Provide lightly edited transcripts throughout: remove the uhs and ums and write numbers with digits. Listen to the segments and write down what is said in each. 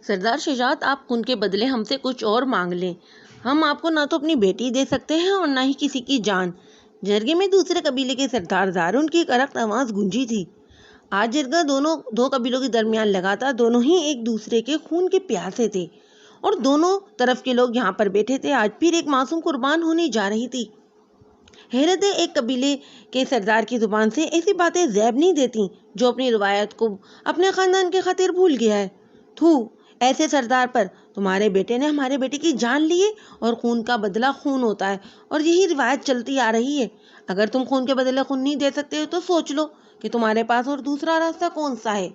سردار شجاعت، آپ خون کے بدلے ہم سے کچھ اور مانگ لیں، ہم آپ کو نہ تو اپنی بیٹی دے سکتے ہیں اور نہ ہی کسی کی جان۔ جرگے میں دوسرے قبیلے کے سردار زارون کی کرخت آواز گونجی تھی۔ آج جرگہ دو قبیلوں کے درمیان لگا تھا، دونوں ہی ایک دوسرے کے خون کے پیاسے تھے اور دونوں طرف کے لوگ یہاں پر بیٹھے تھے۔ آج پھر ایک معصوم قربان ہونے جا رہی تھی۔ حیرت ہے، ایک قبیلے کے سردار کی زبان سے ایسی باتیں زیب نہیں دیتی جو اپنی روایت کو اپنے خاندان کے خاطر بھول گیا ہے۔ تھو ایسے سردار پر! تمہارے بیٹے نے ہمارے بیٹے کی جان لی ہے اور خون کا بدلہ خون ہوتا ہے اور یہی روایت چلتی آ رہی ہے۔ اگر تم خون کے بدلے خون نہیں دے سکتے تو سوچ لو کہ تمہارے پاس اور دوسرا راستہ کون سا ہے۔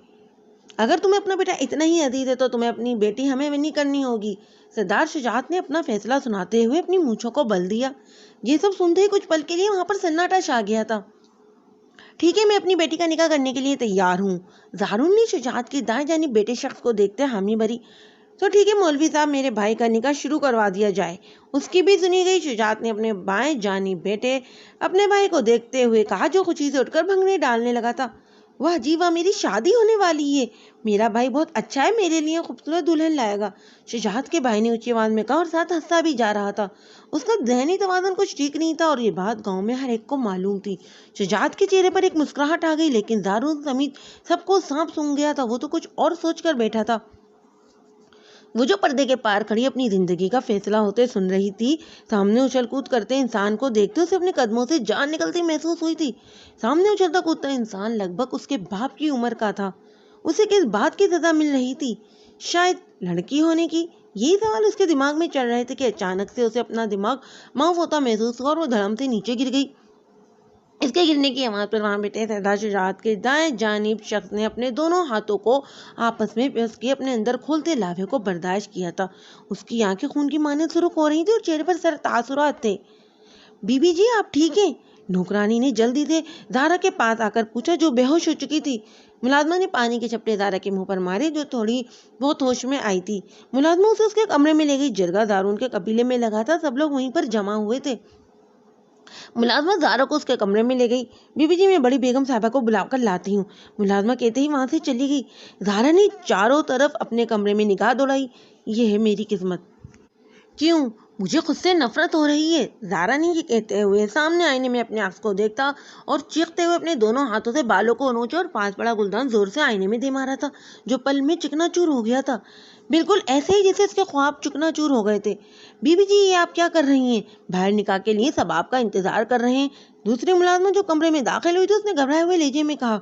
اگر تمہیں اپنا بیٹا اتنا ہی عزیز ہے تو تمہیں اپنی بیٹی ہمیں نہیں کرنی ہوگی۔ سردار شجاعت نے اپنا فیصلہ سناتے ہوئے اپنی مونچھوں کو بل دیا۔ یہ سب سنتے ہی کچھ پل کے لیے وہاں پر سناٹا چھا گیا تھا۔ ٹھیک ہے، میں اپنی بیٹی کا نکاح کرنے کے لیے تیار ہوں۔ زارون نے شجاعت کی دائیں جانب بیٹے شخص کو دیکھتے حامی بھری۔ تو ٹھیک ہے مولوی صاحب، میرے بھائی کا نکاح شروع کروا دیا جائے۔ اس کی بھی سنی گئی۔ شجاعت نے اپنے بائیں جانب بیٹے اپنے بھائی کو دیکھتے ہوئے کہا، جو خوشی سے اٹھ کر بھنگڑے ڈالنے لگا تھا۔ واہ جی واہ، میری شادی ہونے والی ہے، میرا بھائی بہت اچھا ہے، میرے لیے خوبصورت دلہن لائے گا، شجاعت کے بھائی نے اونچی آواز میں کہا اور ساتھ ہنسا بھی جا رہا تھا۔ اس کا ذہنی توازن کچھ ٹھیک نہیں تھا اور یہ بات گاؤں میں ہر ایک کو معلوم تھی۔ شجاعت کے چہرے پر ایک مسکراہٹ آ گئی، لیکن زارون سمیت سب کو سانپ سونگھ گیا تھا۔ وہ تو کچھ اور سوچ کر بیٹھا تھا۔ وہ جو پردے کے پار کھڑی اپنی زندگی کا فیصلہ ہوتے سن رہی تھی، سامنے اچھل کود کرتے انسان کو دیکھتے اسے اپنے قدموں سے جان نکلتی محسوس ہوئی تھی۔ سامنے اچھلتا کودتا انسان لگ بھگ اس کے باپ کی عمر کا تھا۔ اسے کس بات کی سزا مل رہی تھی؟ شاید لڑکی ہونے کی؟ یہی سوال اس کے دماغ میں چل رہے تھے کہ اچانک سے اسے اپنا دماغ معاف ہوتا محسوس ہوا اور وہ دھڑم سے نیچے گر گئی۔ اس کے گرنے کی آواز پر وہاں بیٹھے سردار شجاعت کے دائیں جانب شخص نے اپنے دونوں ہاتھوں کو آپس میں پیوست کے اپنے اندر کھولتے لاوے کو برداشت کیا تھا۔ اس کی آنکھیں خون کی مانند سرخ ہو رہی تھی اور چہرے پر سر تاثرات تھے۔ بی بی جی، آپ ٹھیک ہیں؟ نوکرانی نے جلدی سے زارا کے پاس آ کر پوچھا، جو بے ہوش ہو چکی تھی۔ ملازمہ نے پانی کے چپٹے زارا کے منہ پر مارے، جو تھوڑی بہت ہوش میں آئی تھی۔ ملازمہ اسے اس کے کمرے میں لے گئی۔ جرگہ زارون کے قبیلے میں لگا تھا، سب لوگ وہیں پر جمع ہوئے تھے۔ ملازمہ زارا کو اس کے کمرے میں لے گئی۔ بی بی جی، میں بڑی بیگم صاحبہ کو بلا کر لاتی ہوں، ملازمہ کہتے ہی وہاں سے چلی گئی۔ زارا نے چاروں طرف اپنے کمرے میں نگاہ دوڑائی۔ یہ ہے میری قسمت۔ کیوں؟ مجھے خود سے نفرت ہو رہی ہے، زارا نے یہ کہتے ہوئے سامنے آئینے میں اپنے عکس کو دیکھتا اور چیختے ہوئے اپنے دونوں ہاتھوں سے بالوں کو نوچا اور پاس پڑا گلدان زور سے آئینے میں دے مارا تھا، جو پل میں چکنا چور ہو گیا تھا، بالکل ایسے ہی جیسے اس کے خواب چکنا چور ہو گئے تھے۔ بی بی جی، یہ آپ کیا کر رہی ہیں؟ باہر نکاح کے لیے سب آپ کا انتظار کر رہے ہیں۔ دوسری ملازمہ جو کمرے میں داخل ہوئی تھی، اس نے گھبرائے ہوئے لہجے میں کہا،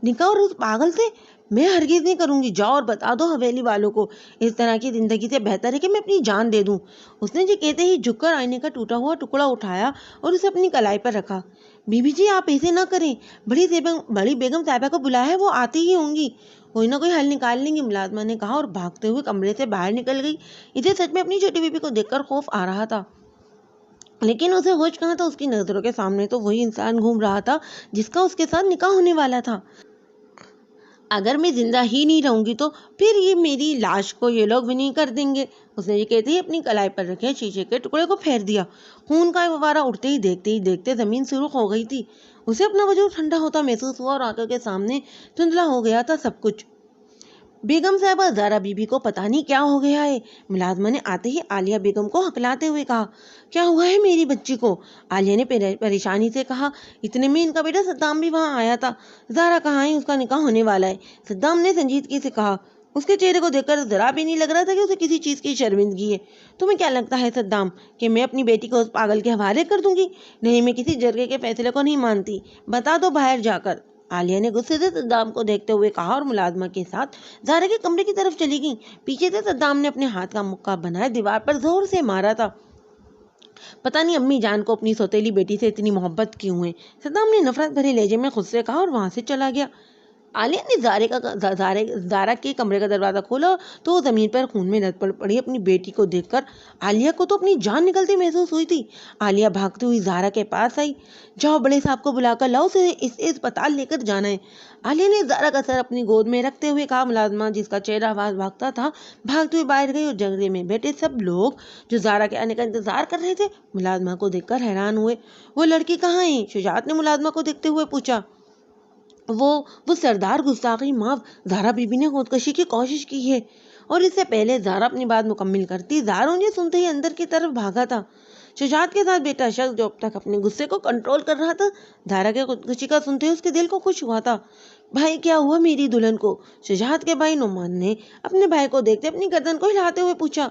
نکاح اور اس پاگل سے؟ میں ہرگز نہیں کروں گی، جاؤ اور بتا دو حویلی والوں کو، اس طرح کی زندگی سے بہتر ہے کہ میں اپنی جان دے دوں۔ اس نے یہ کہتے ہی جھک کر آئینے کا ٹوٹا ہوا ٹکڑا اٹھایا اور اسے اپنی کلائی پر رکھا۔ بی بی جی، آپ ایسے نہ کریں، بڑی بیگم صاحبہ کو بلایا ہے، وہ آتی ہی ہوں گی، کوئی نہ کوئی حل نکال لیں گی، ملازمہ نے کہا اور بھاگتے ہوئے کمرے سے باہر نکل گئی۔ اسے سچ میں اپنی چھوٹی بیوی کو دیکھ کر خوف آ رہا تھا، لیکن اسے ہوش کہاں تھا۔ اس کی نظروں کے سامنے تو وہی انسان گھوم رہا تھا جس کا اس کے ساتھ نکاح ہونے والا تھا۔ اگر میں زندہ ہی نہیں رہوں گی تو پھر یہ میری لاش کو یہ لوگ بھی نہیں کر دیں گے۔ اس نے یہ کہتے ہی اپنی کلائی پر رکھے شیشے کے ٹکڑے کو پھیر دیا۔ خون کا فوارہ اٹھتے ہی دیکھتے زمین سرخ ہو گئی تھی۔ اسے اپنا وجود ٹھنڈا ہوتا محسوس ہوا اور آنکھوں کے سامنے دھندلا ہو گیا تھا سب کچھ۔ بیگم صاحبہ، زارا بی بی کو پتہ نہیں کیا ہو گیا ہے، ملازمہ نے آتے ہی عالیہ بیگم کو ہکلاتے ہوئے کہا۔ کیا ہوا ہے میری بچی کو؟ عالیہ نے پریشانی سے کہا۔ اتنے میں ان کا بیٹا صدام بھی وہاں آیا تھا۔ زارا کہاں ہے؟ اس کا نکاح ہونے والا ہے، صدام نے سنجیدگی سے کہا۔ اس کے چہرے کو دیکھ کر ذرا بھی نہیں لگ رہا تھا کہ اسے کسی چیز کی شرمندگی ہے۔ تمہیں کیا لگتا ہے صدام کہ میں اپنی بیٹی کو اس پاگل کے حوالے کر دوں گی؟ نہیں، میں کسی جرگے کے فیصلے کو نہیں مانتی، بتا دو باہر جا کر، عالیہ نے غصے سے صدام کو دیکھتے ہوئے کہا اور ملازمہ کے ساتھ زارا کے کمرے کی طرف چلی گئی۔ پیچھے سے صدام نے اپنے ہاتھ کا مکہ بنائے دیوار پر زور سے مارا تھا۔ پتہ نہیں امی جان کو اپنی سوتیلی بیٹی سے اتنی محبت کیوں ہے، صدام نے نفرت بھرے لہجے میں خود سے کہا اور وہاں سے چلا گیا۔ عالیہ نے زارا کے کمرے کا دروازہ کھولا تو وہ زمین پر خون میں لت پڑی اپنی بیٹی کو دیکھ کر عالیہ کو تو اپنی جان نکلتی محسوس ہوئی تھی۔ عالیہ بھاگتی ہوئی زارا کے پاس آئی۔ جاؤ بڑے صاحب کو بلا کر لاؤ، اسے اسپتال لے کر جانا ہے، عالیہ نے زارا کا سر اپنی گود میں رکھتے ہوئے کہا۔ ملازمہ جس کا چہرہ آواز بھاگتا تھا بھاگتے ہوئے باہر گئی اور جنگلے میں بیٹھے سب لوگ جو زارا کے آنے کا انتظار کر رہے تھے ملازمہ کو دیکھ کر حیران ہوئے۔ وہ لڑکی کہاں ہے؟ شجاعت نے ملازمہ کو دیکھتے ہوئے پوچھا۔ وہ سردار گستاخی معاف، زہرا بی بی نے خودکشی کی کوشش کی ہے۔ اور اس سے پہلے زہرا اپنی بات مکمل کرتی، زارون یہ سنتے ہی اندر کی طرف بھاگا تھا۔ شجاعت کے ساتھ بیٹا شخص جو اب تک اپنے غصے کو کنٹرول کر رہا تھا، زہرا کے خودکشی کا سنتے ہی اس کے دل کو خوش ہوا تھا۔ بھائی کیا ہوا میری دلہن کو؟ شجاعت کے بھائی نعمان نے اپنے بھائی کو دیکھتے اپنی گردن کو ہلاتے ہوئے پوچھا۔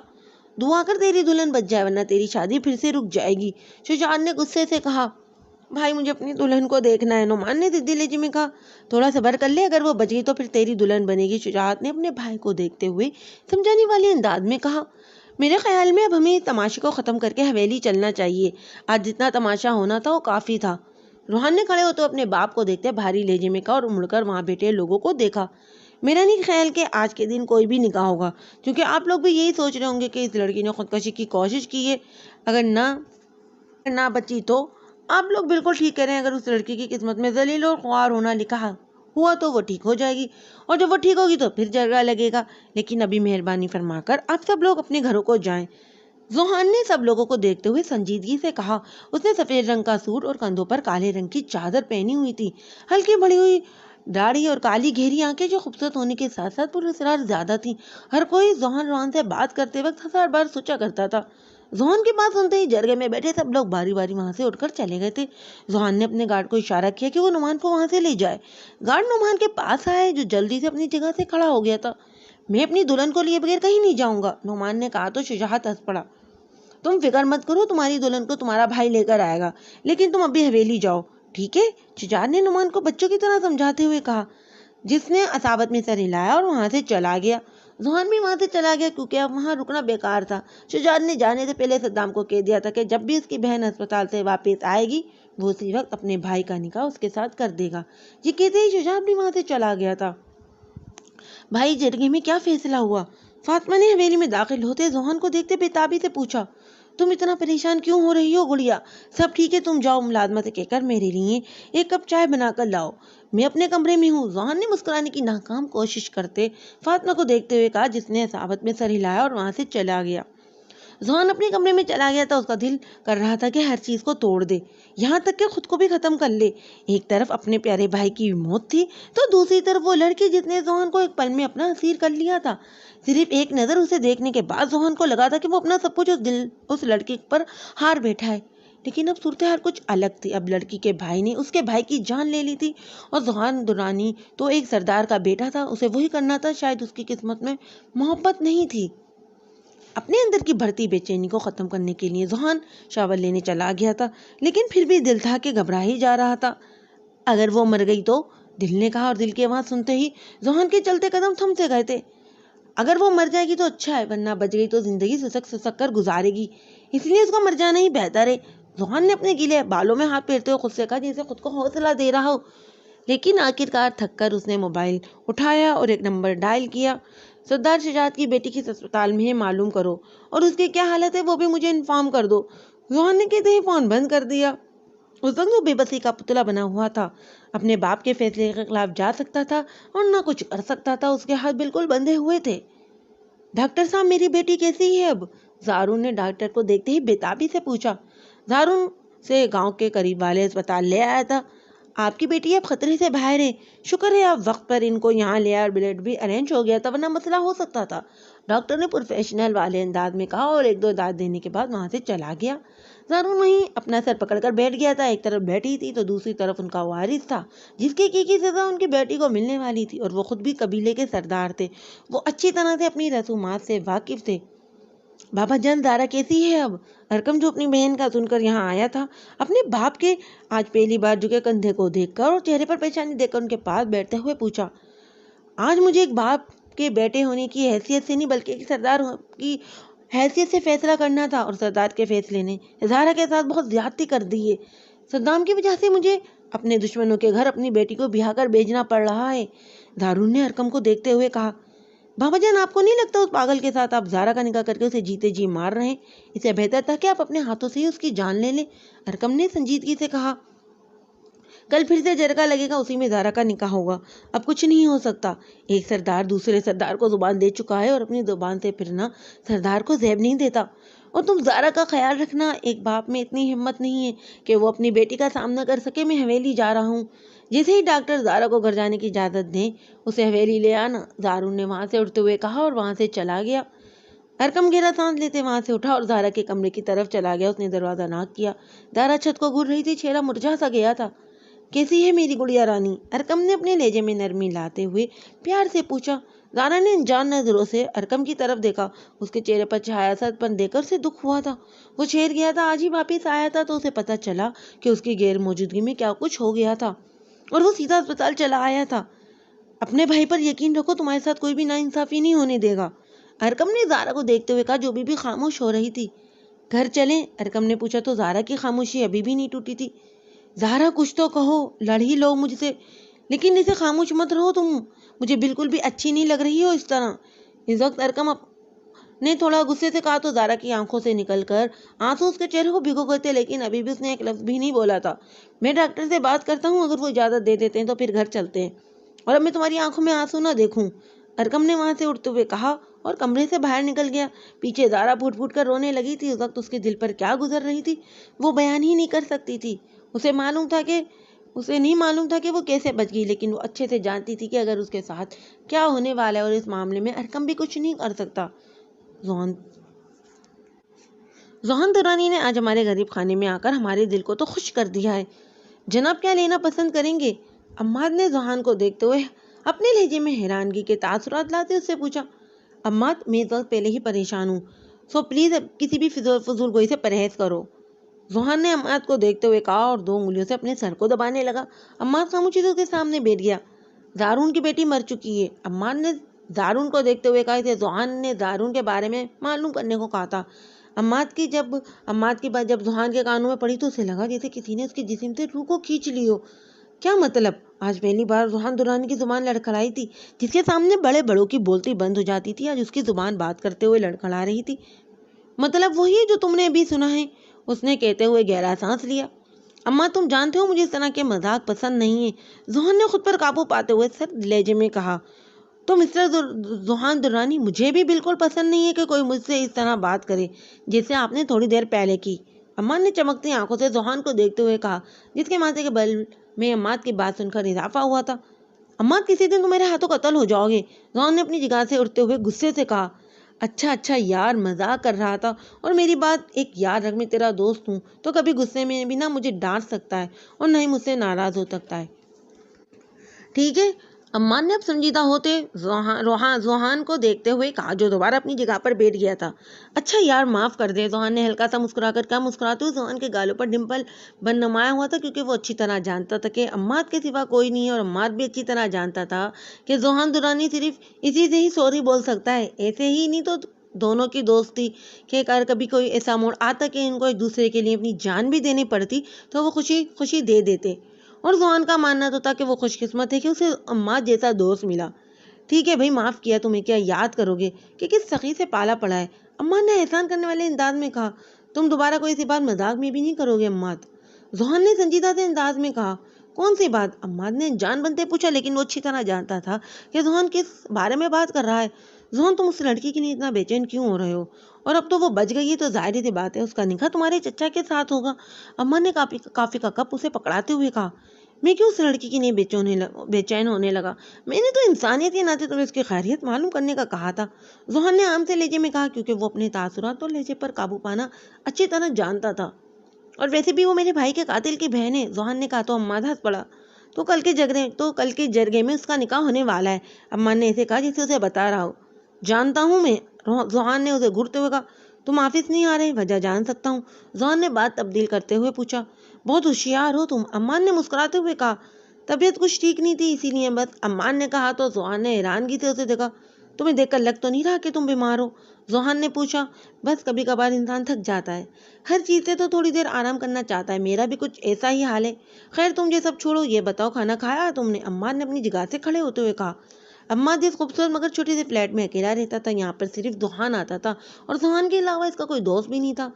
دعا کر تیری دلہن بچ جائے ورنہ تیری شادی پھر سے رک جائے گی، شجاعت نے غصے سے کہا۔ بھائی مجھے اپنی دلہن کو دیکھنا ہے، نعمان نے ضدی لہجے میں کہا۔ تھوڑا صبر کر لے، اگر وہ بچ گئی تو پھر تیری دلہن بنے گی، شجاعت نے اپنے بھائی کو دیکھتے ہوئے سمجھانے والے انداز میں کہا۔ میرے خیال میں اب ہمیں تماشے کو ختم کر کے حویلی چلنا چاہیے، آج جتنا تماشا ہونا تھا وہ کافی تھا۔ روحان نے کھڑے ہوتے اپنے باپ کو دیکھتے بھاری لہجے میں کہا اور مڑ کر وہاں بیٹھے لوگوں کو دیکھا۔ میرا نہیں خیال کہ آج کے دن کوئی بھی نکاح ہوگا، کیونکہ آپ لوگ بھی یہی سوچ رہے ہوں گے کہ اس لڑکی نے خودکشی کی کوشش کی ہے۔ اگر نہ بچی تو آپ لوگ بالکل ٹھیک کہہ رہے ہیں، اگر اس لڑکی کی قسمت میں ذلیل اور خوار ہونا لکھا ہوا تو وہ ٹھیک ہو جائے گی، اور جب وہ ٹھیک ہوگی تو پھر جھگڑا لگے گا، لیکن ابھی مہربانی فرما کر آپ سب لوگ اپنے گھروں کو جائیں۔ زوہان نے سب لوگوں کو دیکھتے ہوئے سنجیدگی سے کہا۔ اس نے سفید رنگ کا سوٹ اور کندھوں پر کالے رنگ کی چادر پہنی ہوئی تھی، ہلکی بڑی ہوئی داڑھی اور کالی گہری آنکھیں جو خوبصورت ہونے کے ساتھ ساتھ پراسرار زیادہ تھیں۔ ہر کوئی روحان سے بات کرتے وقت ہزار بار سوچا کرتا تھا۔ زوہان کی بات سنتے ہی جرگے میں بیٹھے سب لوگ باری باری وہاں سے اٹھ کر چلے گئے تھے۔ زوہان نے اپنے گارڈ کو اشارہ کیا کہ وہ نعمان کو وہاں سے لے جائے۔ گارڈ نعمان کے پاس آئے جو جلدی سے اپنی جگہ سے کھڑا ہو گیا تھا۔ میں اپنی دلہن کو لیے بغیر کہیں نہیں جاؤں گا، نعمان نے کہا تو شجاعت ہنس پڑا۔ تم فکر مت کرو، تمہاری دلہن کو تمہارا بھائی لے کر آئے گا، لیکن تم ابھی حویلی جاؤ، ٹھیک ہے؟ شجاعت نے نعمان کو بچوں کی طرح سمجھاتے ہوئے کہا، جس نے عصابت میں سر ہلایا اور وہاں سے چلا گیا۔ زوہان بھی وہاں سے چلا گیا کیونکہ اب وہاں رکنا بیکار تھا۔ شجاعت نے جانے سے پہلے صدام کو کہہ دیا تھا کہ جب بھی اس کی بہن ہسپتال سے واپس آئے گی وہ اسی وقت اپنے بھائی کا نکاح اس کے ساتھ کر دے گا۔ یہ کہتے ہی شجاعت بھی وہاں سے چلا گیا تھا۔ بھائی جرگے میں کیا فیصلہ ہوا؟ فاطمہ نے حویلی میں داخل ہوتے زوہان کو دیکھتے بےتابی سے پوچھا۔ تم اتنا پریشان کیوں ہو رہی ہو گڑیا؟ سب ٹھیک ہے، تم جاؤ ملازمہ سے کہہ کر میرے لیے ایک کپ چائے بنا کر لاؤ، میں اپنے کمرے میں ہوں۔ زوہان نے مسکرانے کی ناکام کوشش کرتے فاطمہ کو دیکھتے ہوئے کہا، جس نے عصابت میں سر ہلایا اور وہاں سے چلا گیا۔ زوہان اپنے کمرے میں چلا گیا تھا، اس کا دل کر رہا تھا کہ ہر چیز کو توڑ دے، یہاں تک کہ خود کو بھی ختم کر لے۔ ایک طرف اپنے پیارے بھائی کی موت تھی تو دوسری طرف وہ لڑکی جس نے زوہان کو ایک پل میں اپنا اسیر کر لیا تھا۔ صرف ایک نظر اسے دیکھنے کے بعد زوہان کو لگا تھا کہ وہ اپنا سب کچھ اس لڑکی پر ہار بیٹھا ہے، لیکن اب صورتحال کچھ الگ تھی۔ اب لڑکی کے بھائی نے اس کے بھائی کی جان لے لی تھی اور زوہان درانی تو ایک سردار کا بیٹا تھا، اسے وہی کرنا تھا۔ شاید اس کی قسمت میں محبت نہیں تھی۔ اپنے اندر کی بڑھتی بے چینی کو ختم کرنے کے لیے زوہان شاور لینے چلا گیا تھا، لیکن پھر بھی دل تھا کہ گھبرا ہی جا رہا تھا۔ اگر وہ مر گئی تو؟ دل نے کہا، اور دل کی آواز سنتے ہی زوہان کے چلتے قدم تھم سے گئے تھے۔ اگر وہ مر جائے گی تو اچھا ہے، ورنہ بچ گئی تو زندگی سسک سسک کر گزارے گی، اس لیے اس کو مر جانا ہی بہتر ہے۔ زوہان نے اپنے گیلے بالوں میں ہاتھ پھیرتے ہوئے خود سے کہا، جیسے خود کو حوصلہ دے رہا ہو، لیکن آخرکار تھک کر اس نے موبائل اٹھایا اور ایک نمبر ڈائل کیا۔ سردار شجاعت کی بیٹی کس اسپتال میں ہے معلوم کرو، اور اس کی کیا حالت ہے وہ بھی مجھے انفارم کر دو۔ زوہان نے کہتے ہی فون بند کر دیا۔ اس وقت وہ بے بسی کا پتلا بنا ہوا تھا، اپنے باپ کے فیصلے کے خلاف جا سکتا تھا اور نہ کچھ کر سکتا تھا، اس کے ہاتھ بالکل بندھے ہوئے تھے۔ ڈاکٹر صاحب میری بیٹی کیسی ہے اب؟ زارون نے ڈاکٹر کو دیکھتے ہی بےتابی سے پوچھا۔ زارون سے گاؤں کے قریب والے اسپتال لے آیا تھا، آپ کی بیٹی اب خطرے سے باہر ہے، شکر ہے آپ وقت پر ان کو یہاں لے آئے اور بلڈ بھی ارینج ہو گیا تھا، ورنہ مسئلہ ہو سکتا تھا، ڈاکٹر نے پروفیشنل والے انداز میں کہا اور ایک دو داد دینے کے بعد وہاں سے چلا گیا۔ زارون وہیں اپنا سر پکڑ کر بیٹھ گیا تھا، ایک طرف بیٹی تھی تو دوسری طرف ان کا وارث تھا جس کی سزا ان کی بیٹی کو ملنے والی تھی، اور وہ خود بھی قبیلے کے سردار تھے، وہ اچھی طرح سے اپنی رسومات سے واقف تھے۔ بابا جان زارا کیسی ہے اب؟ ارکم جو اپنی بہن کا سن کر یہاں آیا تھا، اپنے باپ کے آج پہلی بار جھکے کندھے کو دیکھ کر اور چہرے پر پریشانی دیکھ کر ان کے پاس بیٹھتے ہوئے پوچھا۔ آج مجھے ایک باپ کے بیٹے ہونے کی حیثیت سے نہیں بلکہ ایک سردار کی حیثیت سے فیصلہ کرنا تھا، اور سردار کے فیصلے نے زارا کے ساتھ بہت زیادتی کر دی ہے۔ صدام کی وجہ سے مجھے اپنے دشمنوں کے گھر اپنی بیٹی کو بیاہ کر بھیجنا پڑ رہا ہے، زارون نے ارکم کو دیکھتے ہوئے کہا۔ بابا جان آپ کو نہیں لگتا اس پاگل کے ساتھ آپ زارا کا نکاح کر کے اسے جیتے جی مار رہے ہیں؟ اسے بہتر تھا کہ آپ اپنے ہاتھوں سے ہی اس کی جان لے لیں، ارکم نے سنجیدگی سے کہا۔ کل پھر سے جرگہ لگے گا، اسی میں زارا کا نکاح ہوگا، اب کچھ نہیں ہو سکتا۔ ایک سردار دوسرے سردار کو زبان دے چکا ہے اور اپنی زبان سے پھرنا سردار کو زیب نہیں دیتا، اور تم زارا کا خیال رکھنا، ایک باپ میں اتنی ہمت نہیں ہے کہ وہ اپنی بیٹی کا سامنا کر سکے۔ میں حویلی جا رہا ہوں، جیسے ہی ڈاکٹر زارا کو گھر جانے کی اجازت دیں اسے حویلی لے آنا، زارون نے وہاں سے اٹھتے ہوئے کہا اور وہاں سے چلا گیا۔ ارکم گہرا سانس لیتے وہاں سے اٹھا اور زارا کے کمرے کی طرف چلا گیا۔ اس نے دروازہ ناک کیا۔ زارا چھت کو گھور رہی تھی، چہرہ مرجھا سا گیا تھا۔ کیسی ہے میری گڑیا رانی؟ ارکم نے اپنے لہجے میں نرمی لاتے ہوئے پیار سے پوچھا۔ زارا نے انجان نظروں سے ارکم کی طرف دیکھا۔ اس کے چہرے پر چھایا سا پن دیکھ کر اسے دکھ ہوا تھا۔ وہ شہر گیا تھا، آج ہی واپس آیا تھا تو اسے پتا چلا کہ اس کی غیر موجودگی میں کیا کچھ ہو گیا تھا اور وہ سیدھا اسپتال چلا آیا تھا۔ اپنے بھائی پر یقین رکھو، تمہارے ساتھ کوئی بھی ناانصافی نہیں ہونے دے گا، ارکم نے زارا کو دیکھتے ہوئے کہا جو بھی خاموش ہو رہی تھی۔ گھر چلیں؟ ارکم نے پوچھا تو زارا کی خاموشی ابھی بھی نہیں ٹوٹی تھی۔ زارا کچھ تو کہو، لڑ ہی لو مجھ سے، لیکن اسے خاموش مت رہو، تم مجھے بالکل بھی اچھی نہیں لگ رہی ہو اس طرح۔ اس وقت ارکم نے تھوڑا غصے سے کہا تو زارا کی آنکھوں سے نکل کر آنسو اس کے چہرے کو بھگو گئے تھے، لیکن ابھی بھی اس نے ایک لفظ بھی نہیں بولا تھا۔ میں ڈاکٹر سے بات کرتا ہوں، اگر وہ اجازت دے دیتے ہیں تو پھر گھر چلتے ہیں اور اب میں تمہاری آنکھوں میں آنسو نہ دیکھوں، ارکم نے وہاں سے اٹھتے ہوئے کہا اور کمرے سے باہر نکل گیا۔ پیچھے زارا پھوٹ پھوٹ کر رونے لگی تھی۔ اس وقت اس کے دل پر کیا گزر رہی تھی وہ بیان ہی نہیں کر سکتی تھی۔ اسے نہیں معلوم تھا کہ وہ کیسے بچ گئی، لیکن وہ اچھے سے جانتی تھی کہ اگر اس کے ساتھ کیا ہونے والا ہے اور اس معاملے میں ارکم بھی کچھ نہیں کر سکتا۔ ذوحان درانی نے آج ہمارے غریب خانے میں آ کر ہمارے دل کو تو خوش کر دیا ہے۔ جناب کیا لینا پسند کریں گے؟ عماد نے ذوحان کو دیکھتے ہوئے اپنے لہجے میں حیرانگی کے تاثرات لاتے اس سے پوچھا۔ عماد، میں اس وقت پہلے ہی پریشان ہوں، سو پلیز کسی بھی فضول گوئی سے پرہیز کرو، ذوحان نے عماد کو دیکھتے ہوئے کہا اور 2 انگلیوں سے اپنے سر کو دبانے لگا۔ عماد خاموشی سے اس کے سامنے بیٹھ گیا۔ زارون کی بیٹی مر چکی ہے، عماد نے زارون کو دیکھتے ہوئے کہا۔ اسے ذوحان نے زارون کے بارے میں معلوم کرنے کو کہا تھا۔ عماد کی بات جب ذوحان کے کانوں میں پڑی تو اسے لگا جیسے کسی نے اس کے جسم سے روح کو کھینچ لی ہو۔ کیا مطلب؟ آج پہلی بار ذوحان درانی کی زبان لڑکھڑائی تھی۔ جس کے سامنے بڑے بڑوں کی بولتی بند ہو جاتی تھی، آج اس کی زبان بات کرتے ہوئے لڑکھڑا رہی تھی۔ مطلب وہی ہے جو تم نے ابھی سنا ہے، اس نے کہتے ہوئے گہرا سانس لیا۔ اماں تم جانتے ہو مجھے اس طرح کے مذاق پسند نہیں ہے، ذوحان نے خود پر قابو پاتے ہوئے سرد لہجے میں کہا۔ تو مسٹر ذوحان درانی، مجھے بھی بالکل پسند نہیں ہے کہ کوئی مجھ سے اس طرح بات کرے جیسے آپ نے تھوڑی دیر پہلے کی، اماں نے چمکتی آنکھوں سے ذوحان کو دیکھتے ہوئے کہا، جس کے ماتھے کے بل میں عماد کی بات سن کر اضافہ ہوا تھا۔ عماد کسی دن تم میرے ہاتھوں قتل ہو جاؤ گے، ذوحان نے اپنی جگہ سے اٹھتے ہوئے غصے سے کہا۔ اچھا یار، مذاق کر رہا تھا، اور میری بات ایک یاد رکھ، میں تیرا دوست ہوں تو کبھی غصے میں بھی نہ مجھے ڈانٹ سکتا ہے اور نہ ہی مجھ سے ناراض ہو سکتا ہے، ٹھیک ہے؟ عمان نے اب سنجیدہ ہوتے ذوحان کو دیکھتے ہوئے کہا، جو دوبارہ اپنی جگہ پر بیٹھ گیا تھا۔ اچھا یار، معاف کر دے، ذوحان نے ہلکا سا مسکرا کر کہا۔ مسکراتے ہوئے ذوحان کے گالوں پر ڈمپل بن نمایاں ہوا تھا، کیونکہ وہ اچھی طرح جانتا تھا کہ عماد کے سوا کوئی نہیں ہے، اور عماد بھی اچھی طرح جانتا تھا کہ ذوحان درانی صرف اسی سے ہی سوری بول سکتا ہے، ایسے ہی نہیں تو دونوں کی دوستی کہ اگر کبھی کوئی ایسا موڑ آتا کہ ان کو ایک دوسرے کے لیے اپنی جان بھی دینی پڑتی تو وہ خوشی دے دیتے، اور ذوحان کا ماننا تو تھا کہ وہ خوش قسمت ہے کہ اسے عماد جیسا دوست ملا۔ ٹھیک ہے بھائی، معاف کیا تمہیں، کیا یاد کرو گے کہ کس سخی سے پالا پڑا ہے، عماد نے احسان کرنے والے انداز میں کہا۔ تم دوبارہ کوئی سی بات مذاق میں بھی نہیں کرو گے عماد، ذوحان نے سنجیدہ سے انداز میں کہا۔ کون سی بات؟ عماد نے جان بنتے پوچھا، لیکن وہ اچھی طرح جانتا تھا کہ ذوحان کس بارے میں بات کر رہا ہے۔ ذوحان، تم اس لڑکی کے لیے اتنا بے چین کیوں ہو رہے ہو؟ اور اب تو وہ بچ گئی ہے تو ظاہر سی بات ہے اس کا نکاح تمہارے چچا کے ساتھ ہوگا، عماد نے کافی کا کپ اسے پکڑاتے ہوئے کہا۔ میں کیوں اس لڑکی کے لیے بے چین ہونے لگا؟ میں نے تو انسانیت کے ناطے تمہیں اس کی خیریت معلوم کرنے کا کہا تھا، ذوحان نے عام سے لہجے میں کہا، کیونکہ وہ اپنے تاثرات اور لہجے پر قابو پانا اچھی طرح جانتا تھا۔ اور ویسے بھی وہ میرے بھائی کے قاتل کی بہن ہے، ذوحان نے کہا تو عماد ہنس پڑا۔ تو کل کے جرگے میں اس کا نکاح ہونے والا ہے، عماد نے ایسے کہا جسے اسے بتا رہا ہو۔ جانتا ہوں میں، ذوحان نے اسے گھورتے ہوئے کہا۔ تم آفس نہیں آ رہے، وجہ جان سکتا ہوں؟ ذوحان نے بات تبدیل کرتے ہوئے پوچھا۔ بہت ہوشیار ہو تم، عماد نے مسکراتے ہوئے کہا۔ طبیعت کچھ ٹھیک نہیں تھی اسی لیے بس، عماد نے کہا تو ذوحان نے حیرانگی سے اسے دیکھا۔ تمہیں دیکھ کر لگ تو نہیں رہا کہ تم بیمار ہو؟ ذوحان نے پوچھا۔ بس کبھی کبھار انسان تھک جاتا ہے، ہر چیز سے تو تھوڑی دیر آرام کرنا چاہتا ہے، میرا بھی کچھ ایسا ہی حال ہے۔ خیر تم یہ سب چھوڑو، یہ بتاؤ کھانا کھایا تم نے؟ عماد نے اپنی جگہ سے کھڑے ہوتے ہوئے کہا۔ عماد اس خوبصورت مگر چھوٹے سے فلیٹ میں اکیلا رہتا تھا، یہاں پر صرف ذوحان آتا تھا اور ذوحان کے علاوہ اس کا کوئی دوست بھی نہیں تھا۔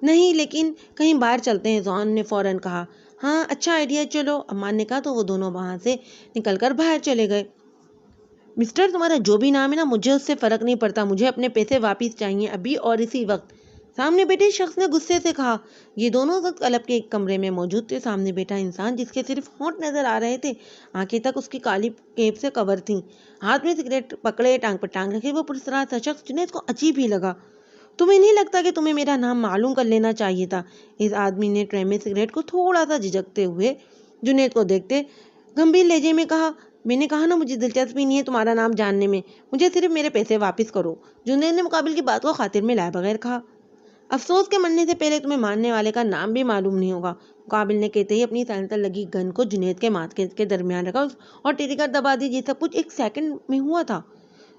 نہیں، لیکن کہیں باہر چلتے ہیں، ذوحان نے فوراً کہا۔ ہاں اچھا آئیڈیا، چلو، عماد نے کہا تو وہ دونوں وہاں سے نکل کر باہر چلے گئے۔ مسٹر، تمہارا جو بھی نام ہے نا، مجھے اس سے فرق نہیں پڑتا، مجھے اپنے پیسے واپس چاہیے ابھی اور اسی وقت، سامنے بیٹھے شخص نے غصے سے کہا۔ یہ دونوں وقت کلب کے ایک کمرے میں موجود تھے۔ سامنے بیٹھا انسان جس کے صرف ہونٹ نظر آ رہے تھے، آنکھیں تک اس کی کالی کیپ سے کور تھیں، ہاتھ میں سگریٹ پکڑے ٹانگ پر ٹانگ رکھے وہ پرسرار تھا شخص جنید کو عجیب ہی لگا۔ تمہیں نہیں لگتا کہ تمہیں میرا نام معلوم کر لینا چاہیے تھا؟ اس آدمی نے ٹرے میں سگریٹ کو تھوڑا سا جھجکتے ہوئے جنید کو دیکھتے گمبھیر لہجے میں کہا۔ میں نے کہا نا مجھے دلچسپی نہیں ہے تمہارا نام جاننے میں، مجھے صرف میرے پیسے واپس کرو، جنید نے مقابل کی بات کو خاطر میں لائے بغیر کہا۔ افسوس کے مرنے سے پہلے تمہیں ماننے والے کا نام بھی معلوم نہیں ہوگا، مقابل نے کہتے ہی اپنی سائنسر لگی گن کو جنید کے ماتھے کے درمیان رکھا اور ٹریگر دبا دی۔ یہ سب کچھ ایک سیکنڈ میں ہوا تھا۔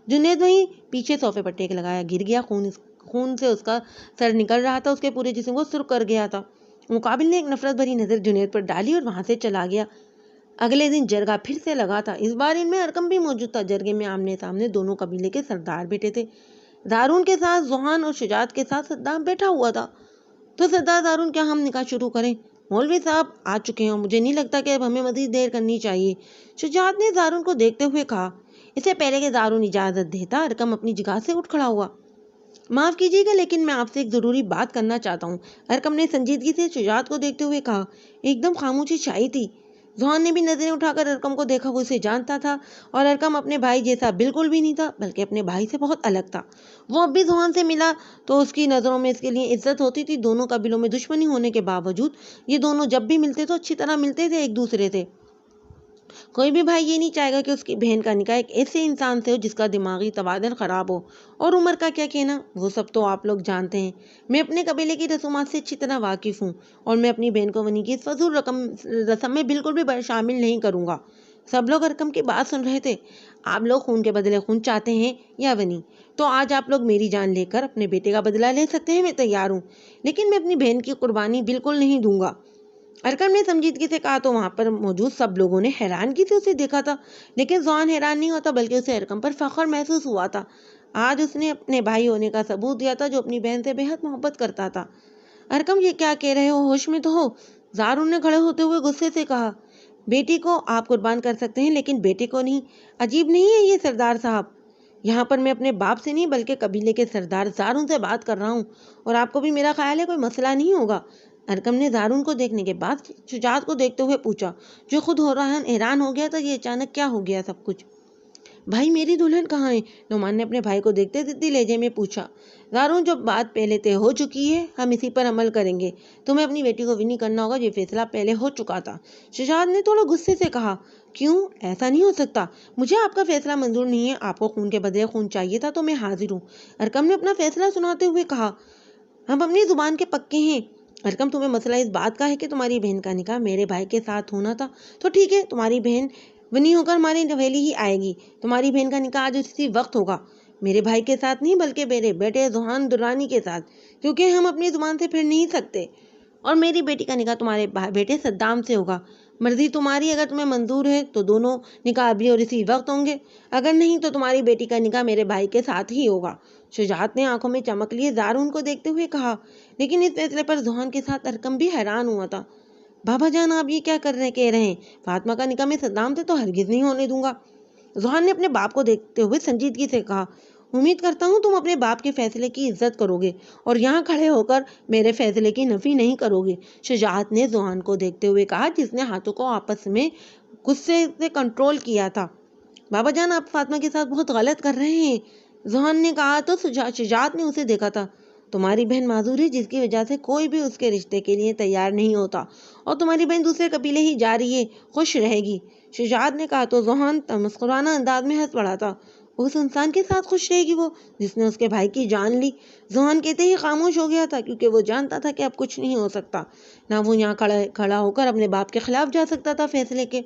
جنید وہیں پیچھے صوفے پر ٹیک لگایا گر گیا، خون سے اس کا سر نکل رہا تھا، اس کے پورے جسم کو سرخ کر گیا تھا۔ مقابل نے ایک نفرت بھری نظر جنید پر ڈالی اور وہاں سے چلا گیا۔ اگلے دن جرگہ پھر سے لگا تھا۔ اس بار ان میں ارقم بھی موجود تھا۔ جرگے میں آمنے سامنے دونوں قبیلے کے سردار بیٹھے تھے۔ دارون کے ساتھ ذوحان اور شجاعت کے ساتھ صدام بیٹھا ہوا تھا۔ تو سردار دارون کیا ہم نکاح شروع کریں؟ مولوی صاحب آ چکے ہیں اور مجھے نہیں لگتا کہ اب ہمیں مزید دیر کرنی چاہیے، شجاعت نے دارون کو دیکھتے ہوئے کہا۔ اس سے پہلے کہ دارون اجازت دیتا ارقم اپنی جگہ سے اٹھ کھڑا ہوا۔ معاف کیجیے گا لیکن میں آپ سے ایک ضروری بات کرنا چاہتا ہوں، ارقم نے سنجیدگی سے شجاعت کو دیکھتے ہوئے کہا۔ ایک دم خاموشی چھائی تھی۔ ذوحان نے بھی نظریں اٹھا کر ارقم کو دیکھا۔ وہ اسے جانتا تھا اور ارقم اپنے بھائی جیسا بالکل بھی نہیں تھا بلکہ اپنے بھائی سے بہت الگ تھا۔ وہ اب بھی ذوحان سے ملا تو اس کی نظروں میں اس کے لیے عزت ہوتی تھی۔ دونوں قبیلوں میں دشمنی ہونے کے باوجود یہ دونوں جب بھی ملتے تو اچھی طرح ملتے تھے ایک دوسرے سے۔ کوئی بھی بھائی یہ نہیں چاہے گا کہ اس کی بہن کا نکاح ایک ایسے انسان سے ہو جس کا دماغی توازن خراب ہو۔ اور عمر کا کیا کہنا، وہ سب تو آپ لوگ جانتے ہیں۔ میں اپنے قبیلے کی رسومات سے اچھی طرح واقف ہوں اور میں اپنی بہن کو ونی کی اس فضول رسم میں بالکل بھی شامل نہیں کروں گا۔ سب لوگ ارقم کی بات سن رہے تھے۔ آپ لوگ خون کے بدلے خون چاہتے ہیں یا ونی؟ تو آج آپ لوگ میری جان لے کر اپنے بیٹے کا بدلہ لے سکتے ہیں، میں تیار ہوں، لیکن میں اپنی بہن کی قربانی بالکل نہیں دوں گا۔ ارقم نے سنجیدگی سے کہا تو وہاں پر موجود سب لوگوں نے حیرانگی سے اسے دیکھا تھا، لیکن ذوحان حیران نہیں ہوتا بلکہ اسے ارقم پر فخر محسوس ہوا تھا۔ آج اس نے اپنے بھائی ہونے کا ثبوت دیا تھا جو اپنی بہن سے بے حد محبت کرتا تھا۔ ارقم یہ کیا کہہ رہے ہو، ہوش میں تو ہو؟ زارون نے کھڑے ہوتے ہوئے غصے سے کہا۔ بیٹی کو آپ قربان کر سکتے ہیں لیکن بیٹے کو نہیں، عجیب نہیں ہے یہ سردار صاحب؟ یہاں پر میں اپنے باپ سے نہیں بلکہ قبیلے کے سردار زارون سے بات کر رہا ہوں، اور آپ کو بھی میرا خیال ہے کوئی مسئلہ نہیں ہوگا؟ ارقم نے زارون کو دیکھنے کے بعد شجاعت کو دیکھتے ہوئے پوچھا، جو خود حیران ہو گیا تھا یہ اچانک کیا ہو گیا سب کچھ۔ بھائی میری دلہن کہاں ہے؟ نعمان نے اپنے بھائی کو دیکھتے ضدی لہجے میں پوچھا۔ زارون جو بات پہلے طے ہو چکی ہے ہم اسی پر عمل کریں گے، تمہیں اپنی بیٹی کو ونی کرنا ہوگا، یہ فیصلہ پہلے ہو چکا تھا، شجاعت نے تھوڑا غصے سے کہا۔ کیوں؟ ایسا نہیں ہو سکتا، مجھے آپ کا فیصلہ منظور نہیں ہے، آپ کو خون کے بدلے خون چاہیے تھا تو میں حاضر ہوں، ارقم نے اپنا فیصلہ سناتے ہوئے کہا۔ ہم اپنی زبان کے پکے ہیں ارقم، تمہیں مسئلہ اس بات کا ہے کہ تمہاری بہن کا نکاح میرے بھائی کے ساتھ ہونا تھا تو ٹھیک ہے، تمہاری بہن ونی ہو کر ہماری حویلی ہی آئے گی، تمہاری بہن کا نکاح آج اسی وقت ہوگا، میرے بھائی کے ساتھ نہیں بلکہ میرے بیٹے ذوحان درانی کے ساتھ، کیونکہ ہم اپنی زبان سے پھر نہیں سکتے، اور میری بیٹی کا نکاح تمہارے بیٹے صدام سے ہوگا۔ مرضی تمہاری، اگر تمہیں منظور ہے تو دونوں نکاح ابھی اور اسی وقت ہوں گے، اگر نہیں تو تمہاری بیٹی کا نکاح میرے بھائی کے ساتھ ہی ہوگا۔ شجاعت نے آنکھوں میں چمک لیے زارون کو دیکھتے ہوئے کہا، لیکن اس فیصلے پر ذوحان کے ساتھ ارقم بھی حیران ہوا تھا۔ بابا جان آپ یہ کیا کہہ رہے ہیں؟ فاطمہ کا نکاح میں صدام سے تو ہرگز نہیں ہونے دوں گا، ذوحان نے اپنے باپ کو دیکھتے ہوئے سنجیدگی سے کہا۔ امید کرتا ہوں تم اپنے باپ کے فیصلے کی عزت کرو گے اور یہاں کھڑے ہو کر میرے فیصلے کی نفی نہیں کرو گے، شجاعت نے ذوحان کو دیکھتے ہوئے کہا جس نے ہاتھوں کو آپس میں غصے سے کنٹرول کیا تھا۔ بابا جان آپ فاطمہ کے ساتھ بہت غلط کر رہے ہیں، ذوحان نے کہا تو شجاعت نے اسے دیکھا تھا۔ تمہاری بہن معذور ہے جس کی وجہ سے کوئی بھی اس کے رشتے کے لیے تیار نہیں ہوتا، اور تمہاری بہن دوسرے قبیلے ہی جا رہی ہے، خوش رہے گی، شجاعت نے کہا تو ذوحان تمسخرانہ انداز میں ہنس پڑا تھا۔ اس انسان کے ساتھ خوش رہے گی وہ جس نے اس کے بھائی کی جان لی، ذوحان کہتے ہی خاموش ہو گیا تھا کیونکہ وہ جانتا تھا کہ اب کچھ نہیں ہو سکتا، نہ وہ یہاں کھڑا ہو کر اپنے باپ کے خلاف جا سکتا تھا فیصلے کے۔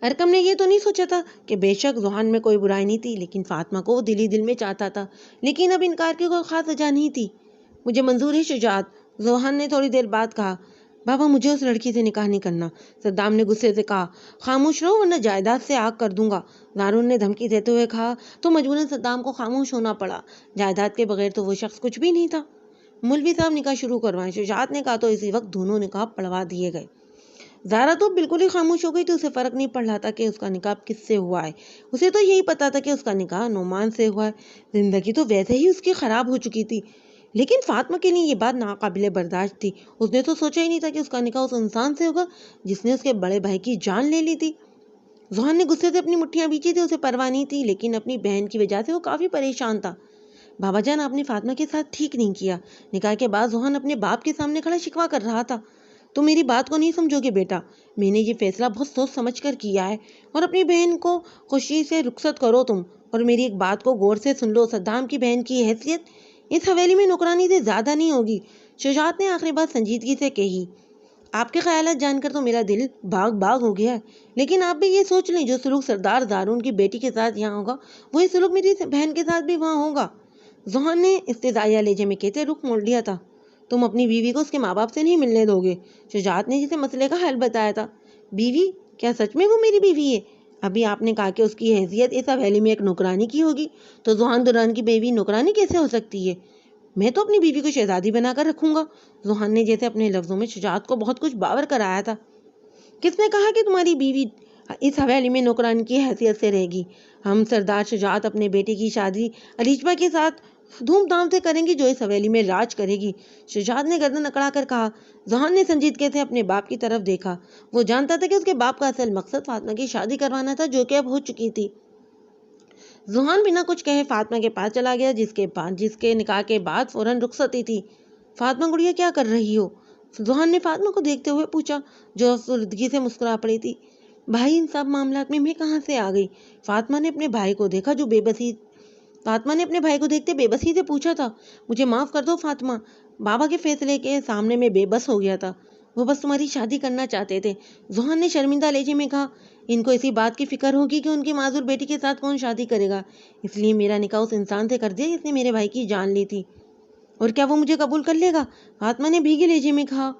ارقم نے یہ تو نہیں سوچا تھا کہ بے شک ذوحان میں کوئی برائی نہیں تھی، لیکن فاطمہ کو وہ دل ہی دل میں چاہتا تھا، لیکن اب انکار کی کوئی خاص وجہ نہیں تھی۔ مجھے منظور ہے شجاعت، ذوحان نے تھوڑی دیر بعد کہا۔ بابا مجھے اس لڑکی سے نکاح نہیں کرنا، صدام نے غصے سے کہا۔ خاموش رہو ورنہ جائیداد سے آگ کر دوں گا، زارون نے دھمکی دیتے ہوئے کہا تو مجبوراً صدام کو خاموش ہونا پڑا، جائیداد کے بغیر تو وہ شخص کچھ بھی نہیں تھا۔ مولوی صاحب نکاح شروع کروائیں، شجاعت نے کہا تو اسی وقت دونوں نکاح پڑھوا دیے گئے۔ زارا تو بالکل ہی خاموش ہو گئی تھی، اسے فرق نہیں پڑ رہا تھا کہ اس کا نکاح کس سے ہوا ہے، اسے تو یہی پتا تھا کہ اس کا نکاح نعمان سے ہوا ہے، زندگی تو ویسے ہی اس کی خراب ہو چکی تھی، لیکن فاطمہ کے لیے یہ بات ناقابل برداشت تھی۔ اس نے تو سوچا ہی نہیں تھا کہ اس کا نکاح اس انسان سے ہوگا جس نے اس کے بڑے بھائی کی جان لے لی تھی۔ ذوحان نے غصے سے اپنی مٹھیاں بیچی تھی، اسے پرواہ نہیں تھی، لیکن اپنی بہن کی وجہ سے وہ کافی پریشان تھا۔ بابا جان، آپ نے فاطمہ کے ساتھ ٹھیک نہیں کیا۔ نکاح کے بعد ذوحان اپنے باپ کے سامنے کھڑا شکوہ کر رہا تھا۔ تم میری بات کو نہیں سمجھو گے بیٹا، میں نے یہ فیصلہ بہت سوچ سمجھ کر کیا ہے، اور اپنی بہن کو خوشی سے رخصت کرو تم، اور میری ایک بات کو غور سے سن لو، صدام کی بہن کی حیثیت اس حویلی میں نوکرانی سے زیادہ نہیں ہوگی۔ شجاعت نے آخری بات سنجیدگی سے کہی۔ آپ کے خیالات جان کر تو میرا دل باغ باغ ہو گیا ہے، لیکن آپ بھی یہ سوچ لیں جو سلوک سردار دارون کی بیٹی کے ساتھ یہاں ہوگا وہی سلوک میری بہن کے ساتھ بھی وہاں ہوگا۔ ذوحان نے استدعائیہ لہجے میں کہتے رخ موڑ لیا تھا۔ تم اپنی بیوی کو اس کے ماں باپ سے نہیں ملنے دو گے، شجاعت نے جسے مسئلے کا حل بتایا تھا۔ بیوی؟ کیا سچ میں وہ میری بیوی ہے؟ ابھی آپ نے کہا کہ اس کی حیثیت اس حویلی میں ایک نوکرانی کی ہوگی، تو ذوحان دران کی بیوی نوکرانی کیسے ہو سکتی ہے؟ میں تو اپنی بیوی کو شہزادی بنا کر رکھوں گا۔ ذوحان نے جیسے اپنے لفظوں میں شجاعت کو بہت کچھ باور کرایا تھا۔ کس نے کہا کہ تمہاری بیوی اس حویلی میں نوکرانی کی حیثیت سے رہے گی؟ ہم سردار شجاعت اپنے بیٹے کی شادی علیشبہ کے ساتھ دھوم دھام سے کریں گی، جو اس حویلی میں راج کرے گی۔ شجاعت نے گردن اکڑا کر کہا۔ ذوحان نے سنجیدگی سے اپنے باپ کی طرف دیکھا۔ وہ جانتا تھا کہ اس کے باپ کا اصل مقصد فاطمہ کی شادی کروانا تھا، جو کہ اب ہو چکی تھی۔ ذوحان بنا کچھ کہے فاطمہ کے پاس چلا گیا، جس کے نکاح کے بعد فوراً رخصتی تھی۔ فاطمہ گڑیا، کیا کر رہی ہو؟ ذوحان نے فاطمہ کو دیکھتے ہوئے پوچھا، جو افسردگی سے مسکرا پڑی تھی۔ بھائی، ان سب معاملات میں کہاں سے آ گئی؟ فاطمہ نے اپنے بھائی کو دیکھتے بے بسی سے پوچھا تھا۔ مجھے معاف کر دو فاطمہ، بابا کے فیصلے کے سامنے میں بے بس ہو گیا تھا۔ وہ بس تمہاری شادی کرنا چاہتے تھے، ذوحان نے شرمندہ لہجے میں کہا۔ ان کو اسی بات کی فکر ہوگی کہ ان کی معذور بیٹی کے ساتھ کون شادی کرے گا، اس لیے میرا نکاح اس انسان سے کر دیا جس نے میرے بھائی کی جان لی تھی۔ اور کیا وہ مجھے قبول کر لے گا؟ فاطمہ نے بھیگے لہجے میں کہا۔